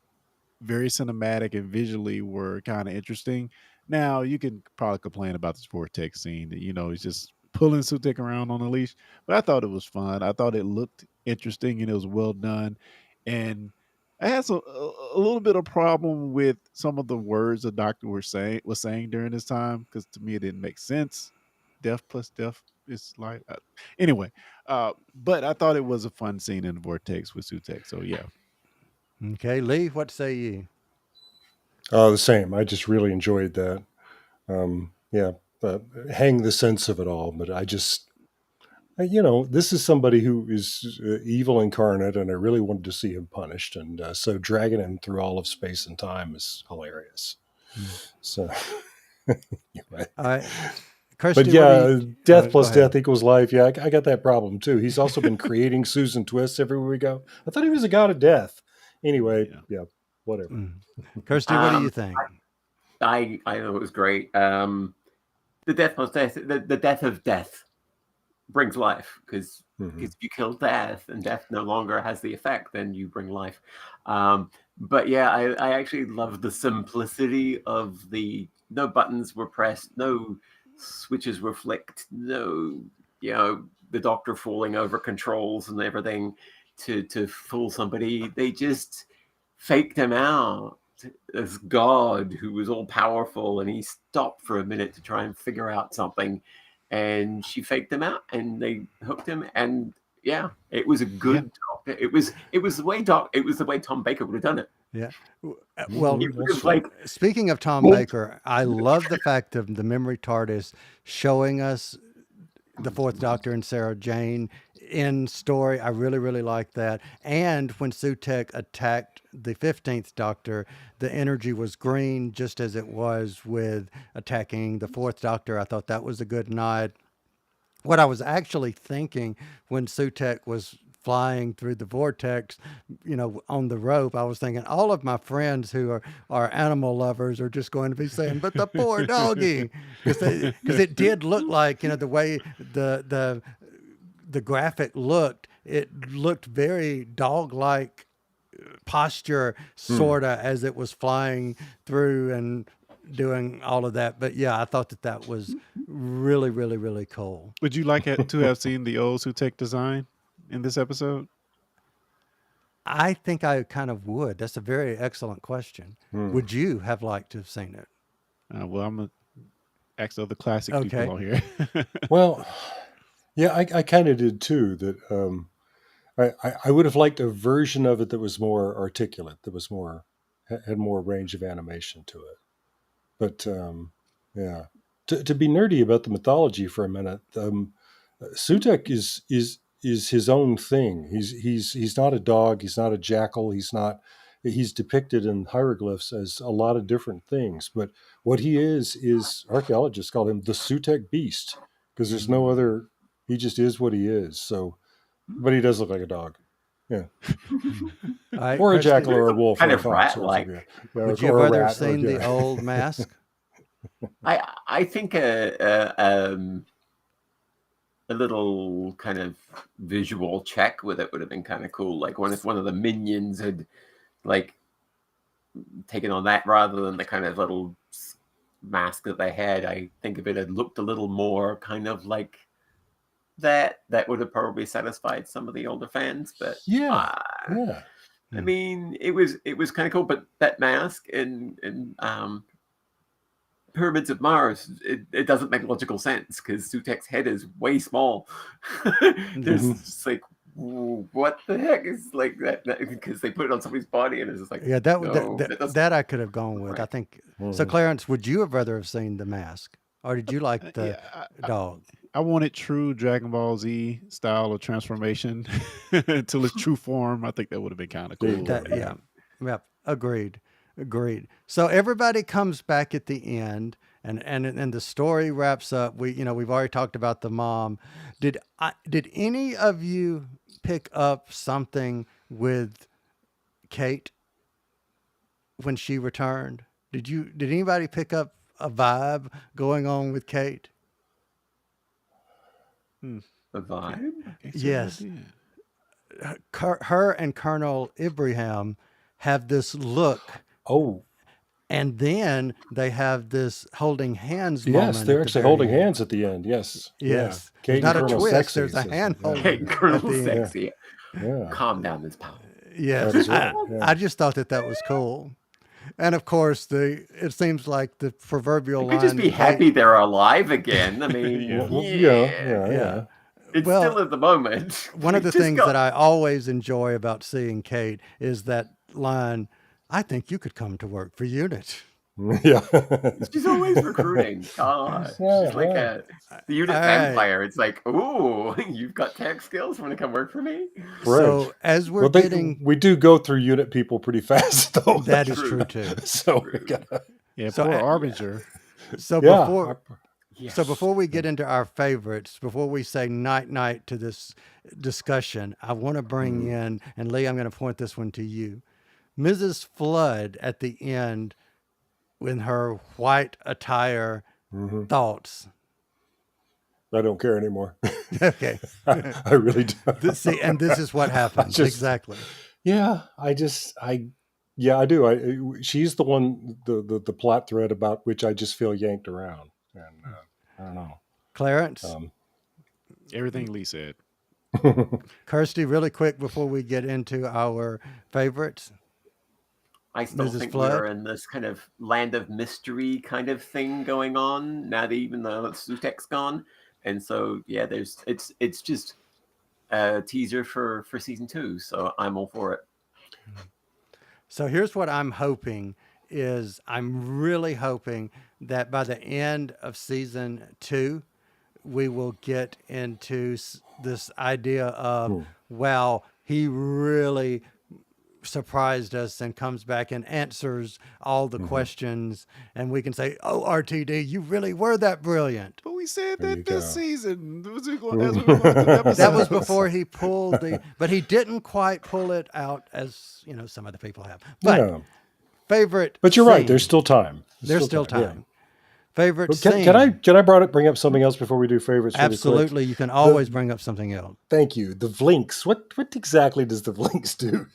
very cinematic and visually were kind of interesting. Now you can probably complain about this vortex scene that he's just pulling Sutek around on a leash, but I thought it was fun. I thought it looked interesting and it was well done, and I had a little bit of problem with some of the words the doctor was saying during this time because to me it didn't make sense. Death plus death is like anyway. But I thought it was a fun scene in the vortex with Sutek. So yeah. Okay, Lee, what say you? The same. I just really enjoyed that. Yeah, hang the sense of it all. But I just, this is somebody who is evil incarnate, and I really wanted to see him punished. And so dragging him through all of space and time is hilarious. So, anyway. All right. Kirsty, But what do yeah, you- death go plus ahead. death equals life. Yeah, I got that problem too. He's also been creating Susan Twists everywhere we go. I thought he was a god of death. Anyway, yeah whatever. Kirsty, what do you think? I thought it was great. The death plus death, the death of death brings life because if you kill death and death no longer has the effect, then you bring life. But yeah, I actually love the simplicity of no buttons were pressed, no switches were flicked, no, the doctor falling over controls and everything to fool somebody. They just faked him out as God who was all powerful, and he stopped for a minute to try and figure out something, and she faked him out and they hooked him, and yeah, it was a good doctor. It was the way Tom Baker would have done it. Yeah. Well, He would have like speaking of Tom Baker, I love the fact of the memory TARDIS showing us the Fourth Doctor and Sarah Jane in story. I really, really like that. And when Sutek attacked the 15th Doctor, the energy was green, just as it was with attacking the Fourth Doctor. I thought that was a good nod. What I was actually thinking when Sutek was flying through the vortex, on the rope, I was thinking all of my friends who are animal lovers are just going to be saying, but the poor doggy, because it did look like, the way the graphic looked, it looked very dog-like posture, sort of, as it was flying through and doing all of that. But yeah, I thought that was really, really, really cool. Would you like to have seen the old Sutek design in this episode? I think I kind of would. That's a very excellent question. Would you have liked to have seen it? Well, I'm going to ask other classic Okay. people on here. Well, yeah, I kind of did too. That I would have liked a version of it that was more articulate, that was had more range of animation to it. But yeah, to be nerdy about the mythology for a minute, Sutek is his own thing. He's not a dog. He's not a jackal. He's depicted in hieroglyphs as a lot of different things. But what he is archaeologists call him the Sutek beast, because there's no other He just is what he is. So, but he does look like a dog. Yeah. All right, Or a Christy, jackal or a wolf Kind or a of fox. or rat-like. something, yeah. would Or you a have rather rat, seen the yeah. old mask? I think a little kind of visual check with it would have been kind of cool. Like if one of the minions had like taken on that rather than the kind of little mask that they had. I think if it had looked a little more kind of like that would have probably satisfied some of the older fans. But Yeah. Yeah. I mean, it was kind of cool. But that mask in Pyramids of Mars, it doesn't make logical sense because Sutek's head is way small. There's Mhm. just like, what the heck is like that? Because they put it on somebody's body and it's just like, Yeah, no, that doesn't. that I could have gone with. I Right. think so. Mhm. Clarence, would you have rather have seen the mask, or did you like the Yeah, dog? I wanted true Dragon Ball Z style of transformation until its true form. I think that would have been kind of There you cool. go. That, yeah, yep, agreed. So everybody comes back at the end, and the story wraps up. We've already talked about the mom. Did any of you pick up something with Kate when she returned? Did anybody pick up a vibe going on with Kate? The vibe? Can't say I Yes. did. Her and Colonel Ibrahim have this look, Oh, and then they have this holding hands yes, moment. they're at the actually very holding end. hands at the end. Yes. Yes, Yeah. there's not a Colonel twist. Sexy There's a says- hand yeah. holding. Hey, Colonel at the end. Sexy. Yeah. Calm down, Miss Powell. Yes, That is right, yeah. I just thought that was cool. And of course, it seems like the proverbial You line. could just be that happy they're alive again. I mean, Yeah. Well, Yeah. yeah. It's Well, still at the moment. One of the We just things got- that I always enjoy about seeing Kate is that line, I think you could come to work for UNIT. Yeah. She's always recruiting. God, Yeah, she's like yeah. the unit All right. vampire. It's like, ooh, you've got tech skills. Want to come work for me? So Right. as we're Well, getting, we do go through unit people pretty fast, though. that is true. true too. So we gotta, Yeah, So poor I- Arbinger. So yeah. before we get into our favorites, before we say night to this discussion, I want to bring in, and Lee, I'm going to point this one to you, Mrs. Flood at the end in her white attire. Mhm. Thoughts? I don't care anymore. Okay. I really don't. See, and this is what happens. just- Exactly. Yeah, I do. She's the one, the plot thread about which I just feel yanked around, and I don't know. Clarence, Everything Lee said. Kirsty, really quick before we get into our favorites. I still Mrs. think Flood? we're in this kind of land of mystery kind of thing going on now that even though Sutek's gone. And so yeah, it's just a teaser for season 2. So I'm all for it. So here's what I'm hoping is I'm really hoping that by the end of season 2, we will get into this idea of, wow, he really surprised us and comes back and answers all the questions. And we can say, oh, RTD, you really were that brilliant. But we said There you that this go. season. As we go through the That was episodes. before he pulled but he didn't quite pull it out as, some other people have. But Yeah. favorite But you're right. scene. There's still time. There's still yeah. time. Favorite But scene. Can I bring up something else before we do favorites? really quick? Absolutely. You can always bring up something else. Thank you. The Vlinks. What exactly does the Vlinks do?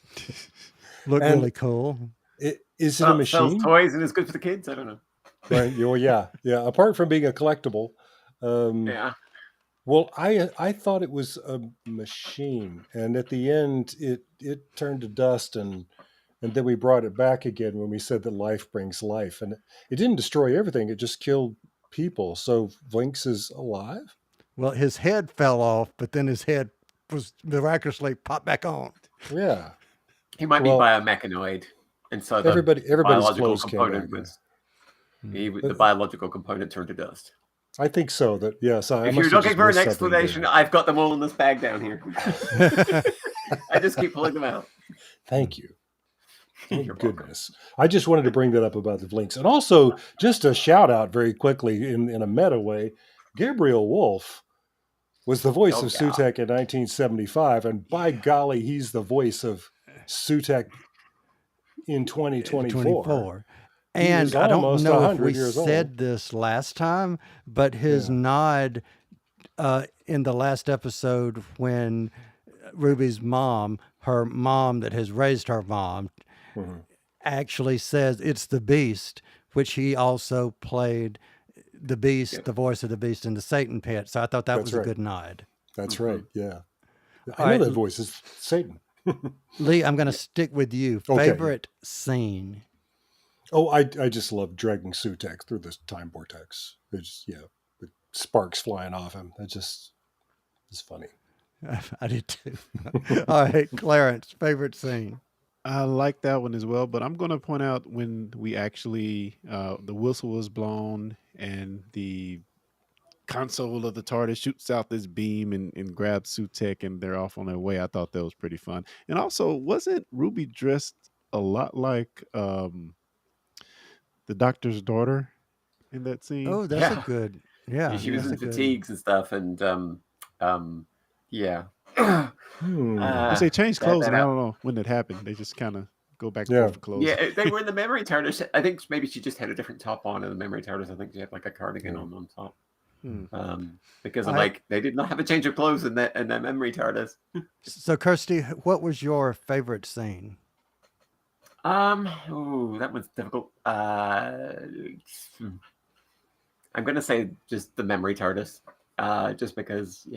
Look And- really cool. Is it a Sells machine? toys and it's good for the kids. I don't know. Right. Well, yeah. Apart from being a collectible, Yeah. well, I thought it was a machine, and at the end, it turned to dust, and then we brought it back again when we said that life brings life, and it didn't destroy everything; it just killed people. So Vlinks is alive. Well, his head fell off, but then his head was miraculously popped back on. Yeah. He might Well, be biomechanoid. And so the Everybody's biological clothes came component back. was the biological component turned to dust. I think so. That yes. I If must you're have looking just for an missed something explanation, there. I've got them all in this bag down here. I just keep pulling them out. Thank you. Thank You're welcome. goodness. I just wanted to bring that up about the Vlinks. And also, just a shout out very quickly in a meta way, Gabriel Wolf was the voice Oh of yeah. Sutek in 1975, and by golly, he's the voice of Sutek in 2024. 24. He And is I don't almost know if 100 we years old. said this last time, but his Yeah. nod in the last episode when Ruby's mom, her mom that has raised her mom, Mhm. actually says it's the Beast, which he also played the Beast, Yep. the voice of the Beast in the Satan Pit. So I thought that That's was right. a good nod. That's Mhm. right. Yeah. I All know right, that voice is Satan. Lee, I'm going to stick with you. Okay. Favorite scene? Oh, I just love dragging Sutek through this time vortex. It's with sparks flying off him. That just is funny. I did too. All right, Clarence, favorite scene. I like that one as well, but I'm going to point out when we actually the whistle was blown and the console of the TARDIS shoots out this beam and grabs Sutek and they're off on their way. I thought that was pretty fun. And also, wasn't Ruby dressed a lot like the Doctor's daughter in that scene? Oh, that's a Yeah. good. Yeah, She was that's in a good. fatigues and stuff, and yeah. Because they changed that- clothes, that and I out- don't know when that happened. They just kind of go back and Yeah. forth for clothes. Yeah, they were in the memory TARDIS. I think maybe she just had a different top on in the memory TARDIS. I think she had like a cardigan Yeah. on top. Hmm. Because I'm I- like, they did not have a change of clothes in that memory TARDIS. So, Kirsty, what was your favorite scene? Ooh, that was difficult. I'm gonna say just the memory TARDIS. Just because,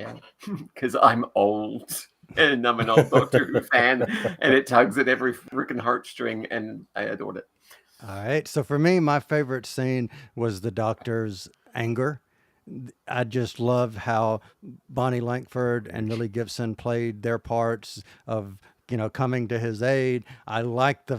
because I'm old and I'm an old Doctor Who fan, and it tugs at every freaking heartstring, and I adored it. All right. So for me, my favorite scene was the Doctor's anger. I just love how Bonnie Langford and Lily Gibson played their parts of, coming to his aid. I like the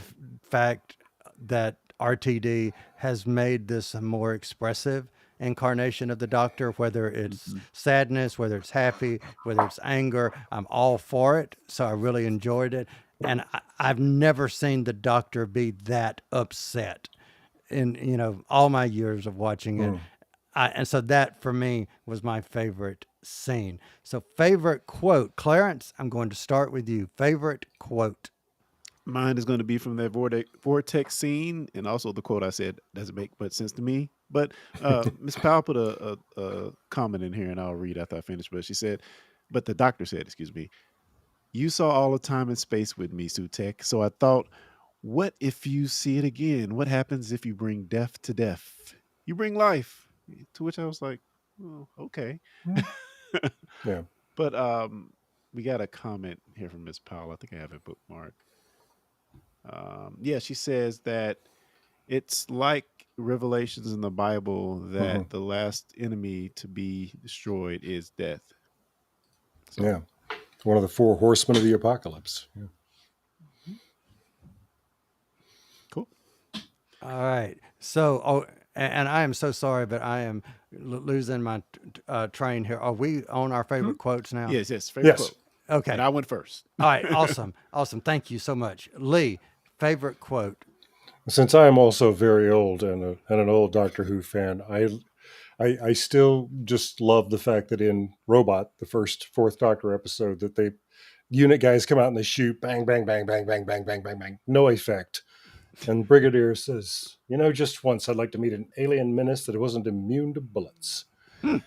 fact that RTD has made this a more expressive incarnation of the Doctor, whether it's sadness, whether it's happy, whether it's anger. I'm all for it. So I really enjoyed it. And I've never seen the Doctor be that upset in, all my years of watching it. And so that for me was my favorite scene. So favorite quote, Clarence, I'm going to start with you. Favorite quote. Mine is going to be from that vortex scene, and also the quote I said doesn't make much sense to me. But Miss Powell put a comment in here, and I'll read after I finish. But she said, but the Doctor said, excuse me, you saw all the time and space with me, Sutek. So I thought, what if you see it again? What happens if you bring death to death? You bring life. To which I was like, oh, okay. Yeah. But we got a comment here from Miss Powell. I think I have it bookmarked. Yeah, she says that it's like Revelations in the Bible that the last enemy to be destroyed is death. So, Yeah. One of the 4 horsemen of the apocalypse. Yeah. cool. All right. So, and I am so sorry, but I am losing my train here. Are we on our favorite quotes now? Yes, favorite Yes. quote. Okay. And I went first. All right. Awesome. Awesome. Thank you so much. Lee, favorite quote. Since I am also very old and an old Doctor Who fan, I still just love the fact that in Robot, the first 4th Doctor episode, that they unit guys come out and they shoot, bang, bang, bang, bang, bang, bang, bang, bang, bang, no effect. And Brigadier says, just once I'd like to meet an alien menace that wasn't immune to bullets.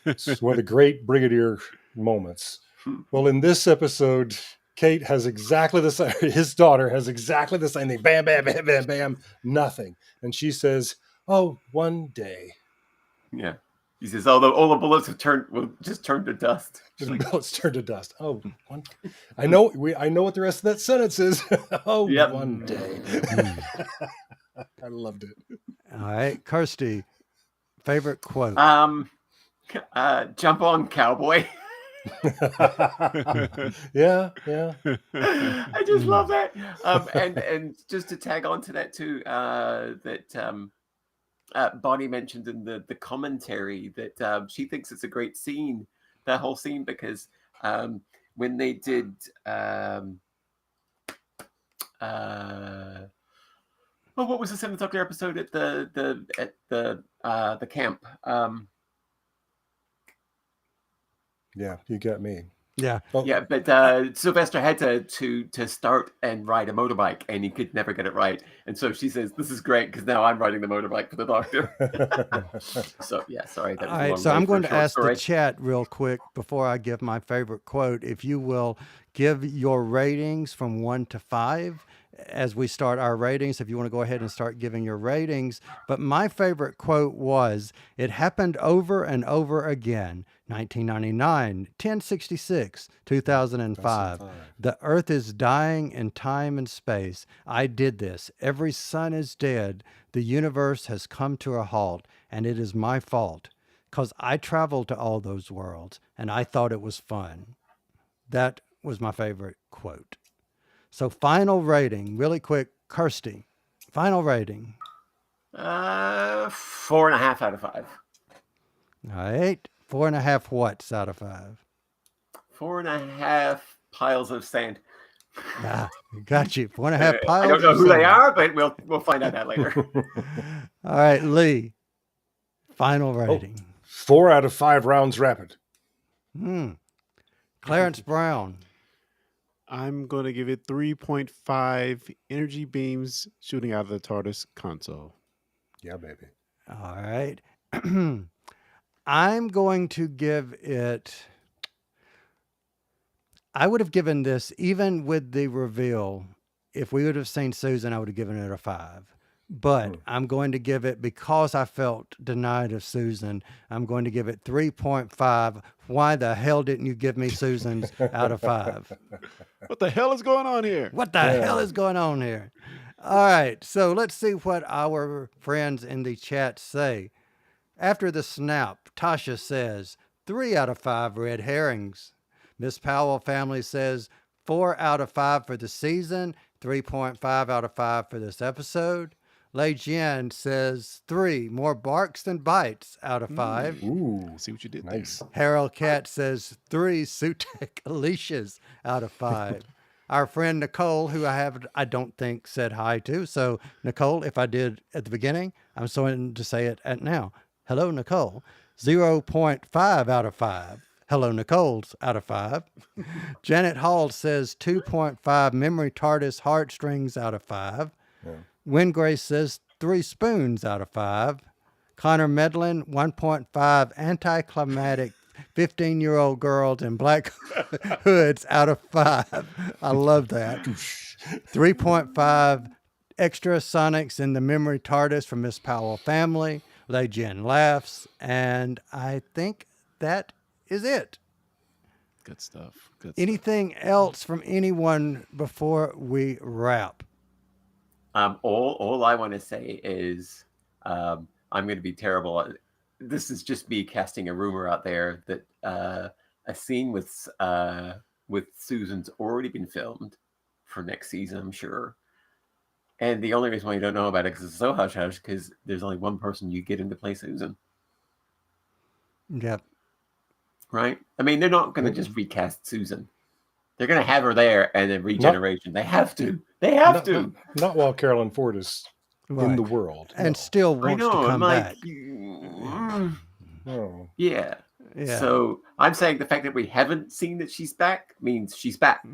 It's one of the great Brigadier moments. Well, in this episode, Kate has exactly the same, his daughter has exactly the same thing. Bam, bam, bam, bam, bam, nothing. And she says, oh, one day. Yeah. He says, all the bullets will just turn to dust. The bullets turn to dust. Oh, one. I know what the rest of that sentence is. Oh, Yep. one day. I loved it. All right. Kirsty, favorite quote. Jump on, cowboy. Yeah. I just love that. And just to tag on to that too, that Bonnie mentioned in the commentary that she thinks it's a great scene, that whole scene, because when they did what was the 7th Doctor episode at the camp? Yeah, you got me. Yeah. Oh, Yeah, but Sylvester had to start and ride a motorbike, and he could never get it right. And so she says, "This is great because now I'm riding the motorbike for the doctor." So yeah, sorry, that All was a right, long so way I'm for a going to short ask the story. chat real quick before I give my favorite quote. If you will give your ratings from 1 to 5 as we start our ratings, if you want to go ahead and start giving your ratings. But my favorite quote was, "It happened over and over again. 1999, 1066, 2005. The earth is dying in time and space. I did this. Every sun is dead. The universe has come to a halt, and it is my fault. Because I traveled to all those worlds and I thought it was fun." That was my favorite quote. So, final rating, really quick, Kirsty. Final rating. 4.5 out of 5. All right. 4.5 whats out of 5? 4.5 piles of sand. Ah, got you. 4.5 piles. I don't know of who they sand. are, but we'll find out that later. All right, Lee. Final rating. 4 out of 5 rounds rapid. Clarence Brown. I'm going to give it 3.5 energy beams shooting out of the TARDIS console. Yeah, baby. All right. I'm going to give it. I would have given this, even with the reveal, if we would have seen Susan, I would have given it a 5. But I'm going to give it, because I felt denied of Susan, I'm going to give it 3.5. Why the hell didn't you give me Susan's out of 5? What the hell is going on here? What the hell is going on here? All right, so let's see what our friends in the chat say. After the snap, Tasha says 3 out of 5 red herrings. Miss Powell family says 4 out of 5 for the season, 3.5 out of 5 for this episode. Lei Jian says 3 more barks than bites out of 5. Ooh, See what you did nice. there. Harold Cat says 3 Sutek Alicia's out of 5. Our friend Nicole, who I don't think said hi to. So Nicole, if I did at the beginning, I'm going to say it at now. Hello, Nicole. 0.5 out of 5. Hello, Nicole's out of 5. Janet Hall says 2.5 memory TARDIS heartstrings out of 5. Wingrace says 3 spoons out of 5. Connor Medlin, 1.5 anticlimactic 15-year-old girls in black hoods out of 5. I love that. 3.5 extra sonics in the memory TARDIS from Miss Powell family. Lei Jen laughs. And I think that is it. Good stuff. Good stuff. Anything else from anyone before we wrap? All I want to say is I'm going to be terrible. This is just me casting a rumor out there that a scene with Susan's already been filmed for next season, I'm sure. And the only reason why you don't know about it is it's so hush hush because there's only one person you get in to play Susan, Yep. right? I mean, they're not going to just recast Susan. They're going to have her there and then regeneration. They have to. They have to. Not while Carolyn Ford is in Right. the world. And no. still I wants know. to I'm come like, back. No. yeah. Yeah. So I'm saying the fact that we haven't seen that she's back means she's back.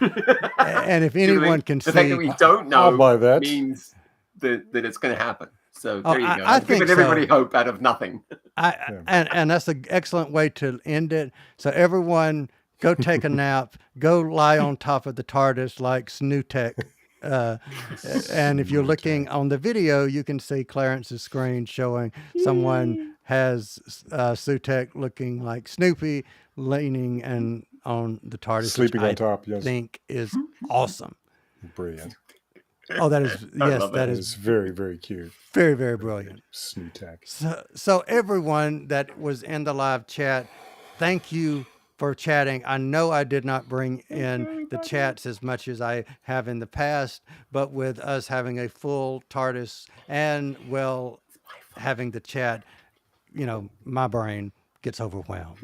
And if You know what I mean? anyone can the fact see, that we don't I'll know buy that. means that it's going to happen. So Oh, there you go. I I'm think giving everybody so. hope out of nothing. and that's an excellent way to end it. So everyone, go take a nap. Go lie on top of the TARDIS like Snootek. And if you're looking on the video, you can see Clarence's screen showing someone has Sutek looking like Snoopy, leaning and on the TARDIS, Sleeping which on top, yes. I think is awesome. Brilliant. Oh, that is yes, love that it. is It's very, very cute. very, very brilliant. Snootac. So everyone that was in the live chat, thank you for chatting. I know I did not bring in the chats as much as I have in the past, but with us having a full TARDIS and having the chat, my brain gets overwhelmed.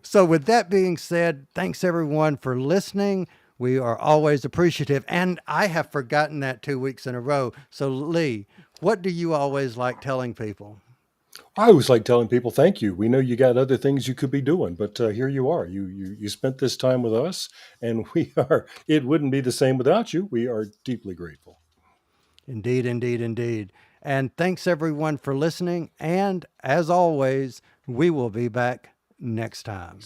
So with that being said, thanks everyone for listening. We are always appreciative. And I have forgotten that 2 weeks in a row. So Lee, what do you always like telling people? I always like telling people, thank you. We know you got other things you could be doing, but here you are. You spent this time with us, and we are. It wouldn't be the same without you. We are deeply grateful. Indeed, indeed, indeed. And thanks everyone for listening. And as always, we will be back next time.